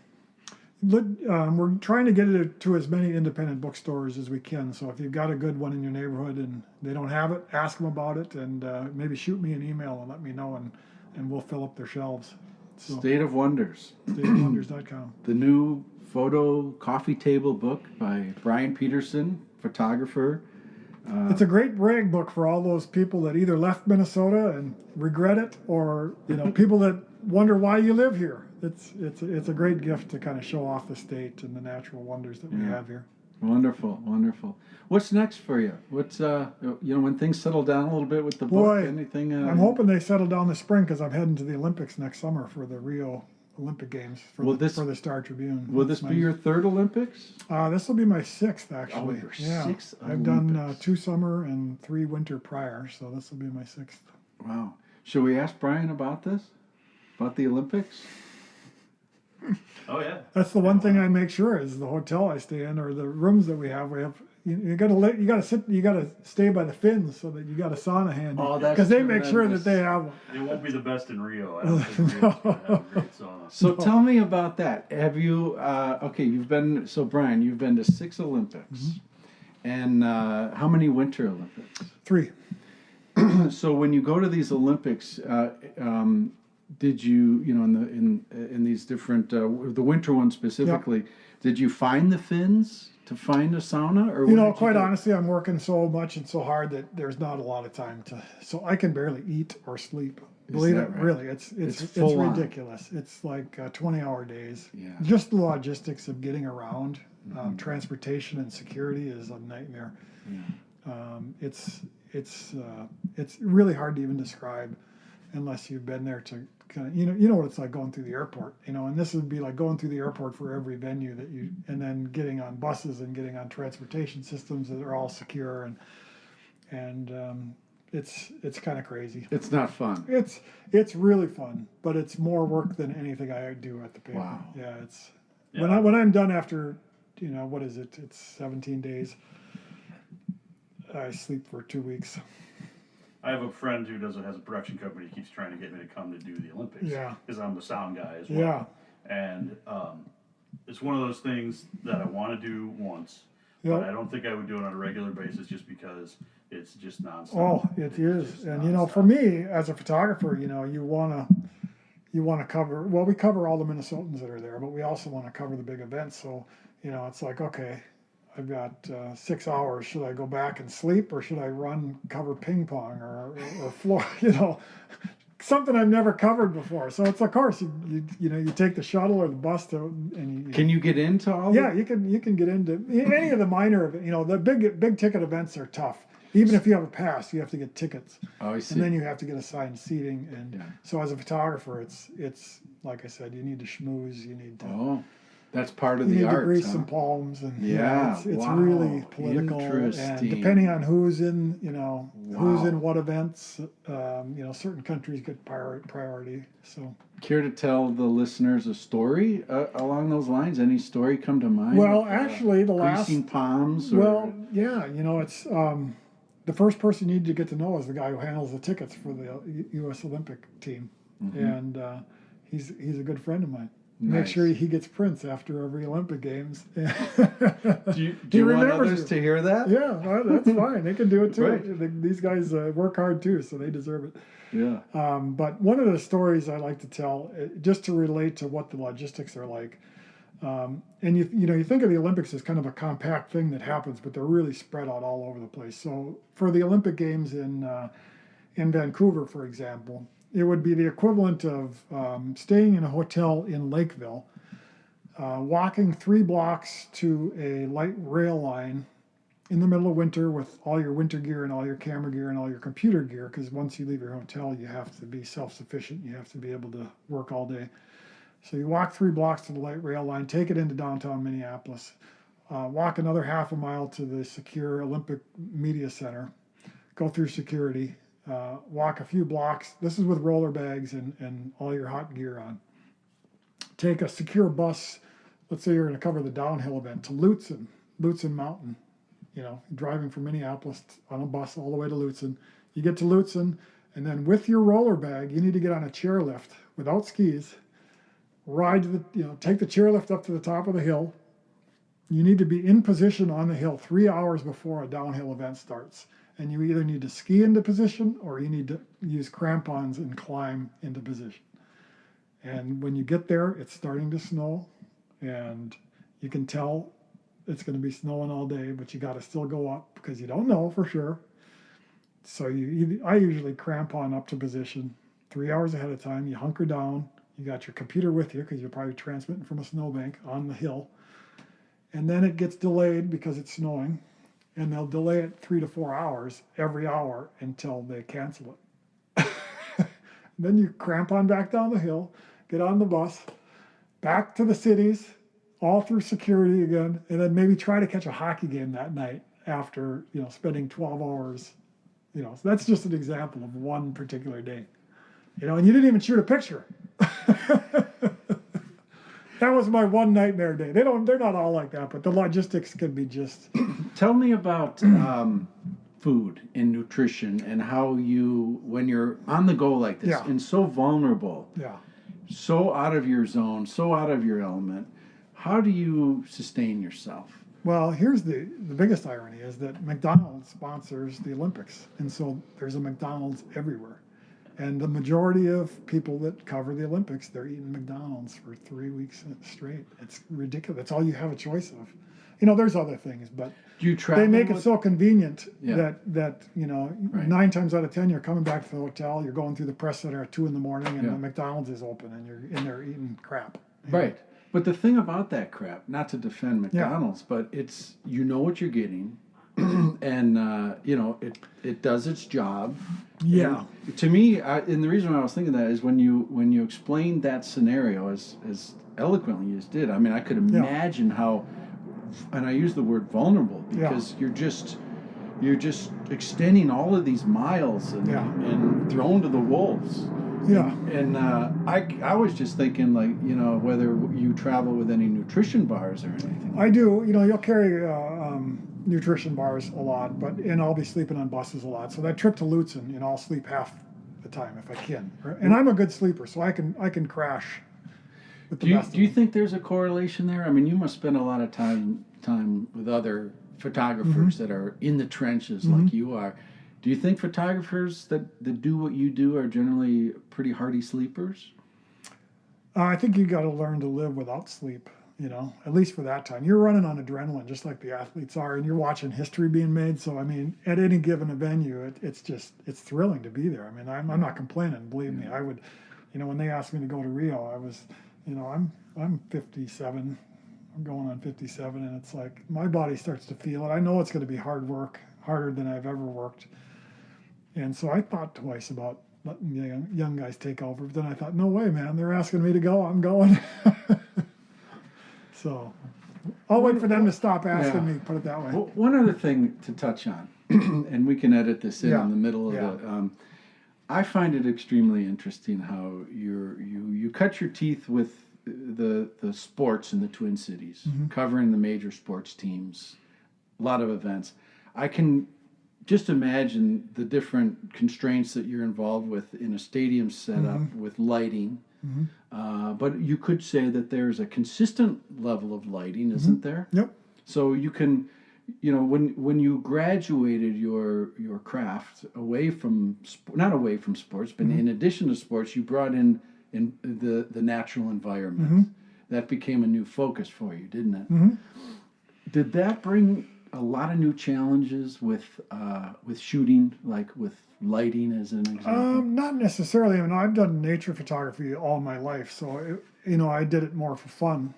trying to get it to as many independent bookstores as we can. So if you've got a good one in your neighborhood and they don't have it, ask them about it and maybe shoot me an email and let me know and we'll fill up their shelves. So, State of Wonders. stateofwonders.com. The new photo coffee table book by Brian Peterson, photographer. It's a great brag book for all those people that either left Minnesota and regret it, or people that wonder why you live here. It's a great gift to kind of show off the state and the natural wonders that we have here. Wonderful, wonderful. What's next for you? What's when things settle down a little bit with the book? Anything? I'm hoping they settle down this spring because I'm heading to the Olympics next summer for the Rio Olympic Games for the Star Tribune. Will this be your third Olympics? This will be my sixth, actually. Oh, your sixth I've done 2 summer and 3 winter prior, so this will be my 6th. Wow. Should we ask Brian about this? About the Olympics? Oh yeah. That's the one thing I make sure is the hotel I stay in or the rooms that we have. You got to stay by the fins so that you got a sauna handy. Oh, that's because they make sure tremendous. that they have one. It won't be the best in Rio. I don't think Rio's going to have a great sauna. So tell me about that. Have you? Brian, you've been to 6 Olympics, and how many Winter Olympics? 3. So when you go to these Olympics, did you, in these different the winter one specifically, did you find the fins to find a sauna, or quite honestly, I'm working so much and so hard that there's not a lot of time so I can barely eat or sleep. Believe it, right? really, it's full on. ridiculous. It's like 20-hour days. Yeah. Just the logistics of getting around, transportation and security is a nightmare. Yeah. It's really hard to even describe unless you've been there to kind of, you know what it's like going through the airport, and this would be like going through the airport for every venue and then getting on buses and getting on transportation systems that are all secure and it's kind of crazy. It's not fun. It's really fun, but it's more work than anything I do at the paper. Wow. Yeah, it's Yeah. when I'm done after, what is it? It's 17 days. I sleep for 2 weeks. I have a friend who has a production company. He keeps trying to get me to come to do the Olympics. Yeah. Because I'm the sound guy as well. Yeah. And it's one of those things that I want to do once, Yep. but I don't think I would do it on a regular basis just because it's just nonstop. Oh, it is. just And nonstop. for me as a photographer, you want to cover, well, we cover all the Minnesotans that are there, but we also want to cover the big events. So, it's like, okay, I've got 6 hours. Should I go back and sleep, or should I cover ping pong or floor? Something I've never covered before. So it's, of course, you take the shuttle or the bus Can you get into all? Yeah, you can get into any of the minor. The big ticket events are tough. Even if you have a pass, you have to get tickets. Oh, I see. And then you have to get assigned seating. And Yeah. so as a photographer, it's like I said, you need to schmooze. You need to. Oh, that's part of You the need art. to grease huh? some palms, and Yeah, it's wow. really political, and Interesting. depending on who's in, who's Wow. in what events, certain countries get priority. So, Care to tell the listeners a story along those lines? Any story come to mind? well, of, actually, the last, greasing palms. Or, well, yeah, it's the first person you need to get to know is the guy who handles the tickets for the U.S. Olympic team, and he's a good friend of mine. Make Nice. sure he gets prints after every Olympic Games. do you He want remembers others you. to hear that? Yeah, well, that's fine. They can do it too. Right. These guys work hard too, so they deserve it. Yeah. But one of the stories I like to tell, just to relate to what the logistics are like, and you think of the Olympics as kind of a compact thing that happens, but they're really spread out all over the place. So for the Olympic Games in Vancouver, for example, it would be the equivalent of staying in a hotel in Lakeville, walking 3 blocks to a light rail line in the middle of winter with all your winter gear and all your camera gear and all your computer gear, because once you leave your hotel, you have to be self-sufficient. You have to be able to work all day. So you walk 3 blocks to the light rail line, take it into downtown Minneapolis, walk another half a mile to the secure Olympic Media Center, go through security, walk a few blocks. This is with roller bags and all your hot gear on. Take a secure bus. Let's say you're going to cover the downhill event to Lutsen Mountain. You know, driving from Minneapolis on a bus all the way to Lutsen. You get to Lutsen, and then with your roller bag, you need to get on a chairlift without skis, ride to take the chairlift up to the top of the hill. You need to be in position on the hill 3 hours before a downhill event starts. And you either need to ski into position or you need to use crampons and climb into position. And when you get there, it's starting to snow, and you can tell it's going to be snowing all day, but you got to still go up because you don't know for sure. So I usually crampon up to position 3 hours ahead of time. You hunker down. You got your computer with you because you're probably transmitting from a snowbank on the hill. And then it gets delayed because it's snowing, and they'll delay it 3 to 4 hours every hour until they cancel it. Then you crampon back down the hill, get on the bus, back to the cities, all through security again, and then maybe try to catch a hockey game that night after, spending 12 hours. So that's just an example of one particular day. And you didn't even shoot a picture. That was my one nightmare day. They're not all like that, but the logistics can be just. Tell me about food and nutrition and how when you're on the go like this and so vulnerable, so out of your zone, so out of your element, how do you sustain yourself? Well, here's the biggest irony is that McDonald's sponsors the Olympics. And so there's a McDonald's everywhere. And the majority of people that cover the Olympics, they're eating McDonald's for 3 weeks straight. It's ridiculous. That's all you have a choice of. There's other things, but they make it so convenient that right. 9 times out of 10, you're coming back to the hotel, you're going through the press center at 2 a.m, and the McDonald's is open, and you're in there eating crap. Right. But the thing about that crap, not to defend McDonald's, but it's, what you're getting, and, it does its job. Yeah. And to me, and the reason why I was thinking that is when you explained that scenario as eloquently as did, I mean, I could imagine how, and I use the word vulnerable because you're just extending all of these miles and thrown to the wolves. Yeah. And I was just thinking, whether you travel with any nutrition bars or anything. I do. You'll carry nutrition bars a lot, and I'll be sleeping on buses a lot. So that trip to Lutsen, I'll sleep half the time if I can. And I'm a good sleeper, so I can crash with the best. Do you think there's a correlation there? I mean, you must spend a lot of time with other photographers that are in the trenches like you are. Do you think photographers that do what you do are generally pretty hardy sleepers? I think you got to learn to live without sleep, at least for that time. You're running on adrenaline just like the athletes are, and you're watching history being made. So, I mean, at any given venue, it's thrilling to be there. I mean, I'm not complaining, believe me. I would, when they asked me to go to Rio, I was, I'm 57. I'm going on 57, and it's like my body starts to feel it. I know it's going to be hard work, harder than I've ever worked. And so I thought twice about letting young guys take over. But then I thought, no way, man. They're asking me to go. I'm going. So I'll wait for them to stop asking me, put it that way. Well, one other thing to touch on, and we can edit this in the middle of the... I find it extremely interesting how you cut your teeth with the sports in the Twin Cities, covering the major sports teams, a lot of events. I can just imagine the different constraints that you're involved with in a stadium setup with lighting. But you could say that there's a consistent level of lighting, isn't there? Yep. So you can, when you graduated your craft away from, not away from sports, but in addition to sports, you brought in the natural environment. That became a new focus for you, didn't it? Did that bring a lot of new challenges with shooting, like with lighting as an example? Not necessarily. I mean, I've done nature photography all my life, so I did it more for fun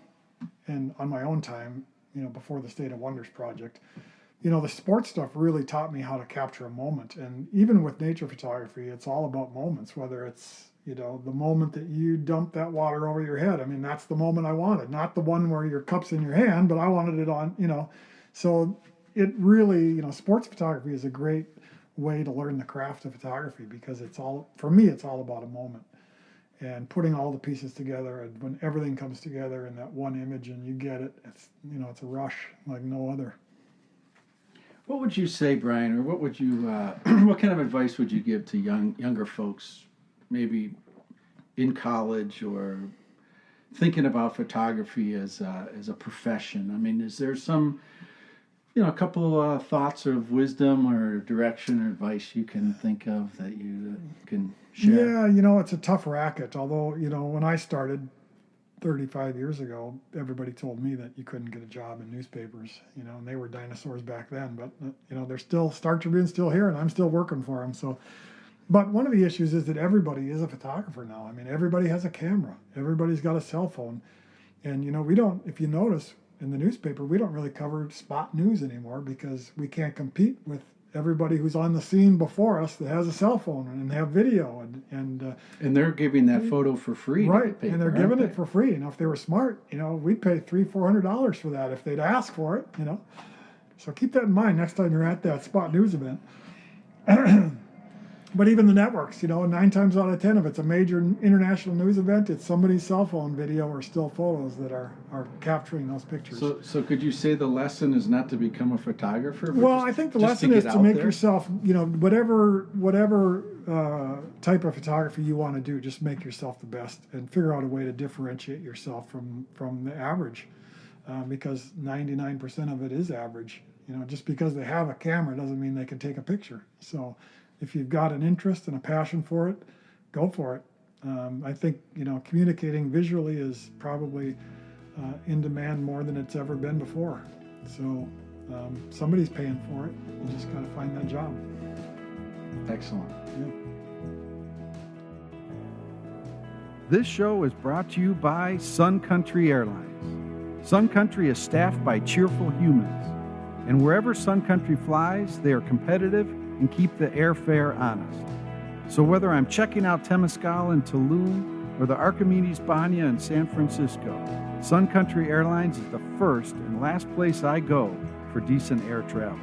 and on my own time. Before the State of Wonders project. The sports stuff really taught me how to capture a moment, and even with nature photography, it's all about moments. Whether it's the moment that you dump that water over your head. I mean, that's the moment I wanted, not the one where your cup's in your hand, but I wanted it on. So it really, sports photography is a great way to learn the craft of photography because for me, it's all about a moment and putting all the pieces together. And when everything comes together in that one image and you get it, it's a rush like no other. What would you say, Brian, or what would you, what kind of advice would you give to younger folks, maybe in college or thinking about photography as a profession? I mean, is there some, a couple thoughts of wisdom or direction or advice you can think of that you can share? Yeah, it's a tough racket. Although, when I started 35 years ago, everybody told me that you couldn't get a job in newspapers, and they were dinosaurs back then. But, they're still, Star Tribune's still here, and I'm still working for them. So, but one of the issues is that everybody is a photographer now. I mean, everybody has a camera. Everybody's got a cell phone. And, we don't, if you notice in the newspaper, we don't really cover spot news anymore because we can't compete with everybody who's on the scene before us that has a cell phone and have video and they're giving that photo for free, right? Paper, and they're giving it for free. If they were smart, we'd pay $300-400 for that if they'd ask for it. So keep that in mind next time you're at that spot news event. But even the networks, 9 times out of 10, if it's a major international news event, it's somebody's cell phone video or still photos that are capturing those pictures. So could you say the lesson is not to become a photographer? Well, I think the lesson is to make yourself, whatever type of photography you want to do, just make yourself the best and figure out a way to differentiate yourself from the average, because 99% of it is average. Just because they have a camera doesn't mean they can take a picture. So if you've got an interest and a passion for it, go for it. I think, communicating visually is probably in demand more than it's ever been before. So somebody's paying for it. You just got to find that job. Excellent. Yeah. This show is brought to you by Sun Country Airlines. Sun Country is staffed by cheerful humans, and wherever Sun Country flies, they are competitive and keep the airfare honest. So whether I'm checking out Temescal in Tulum or the Archimedes Banya in San Francisco, Sun Country Airlines is the first and last place I go for decent air travel.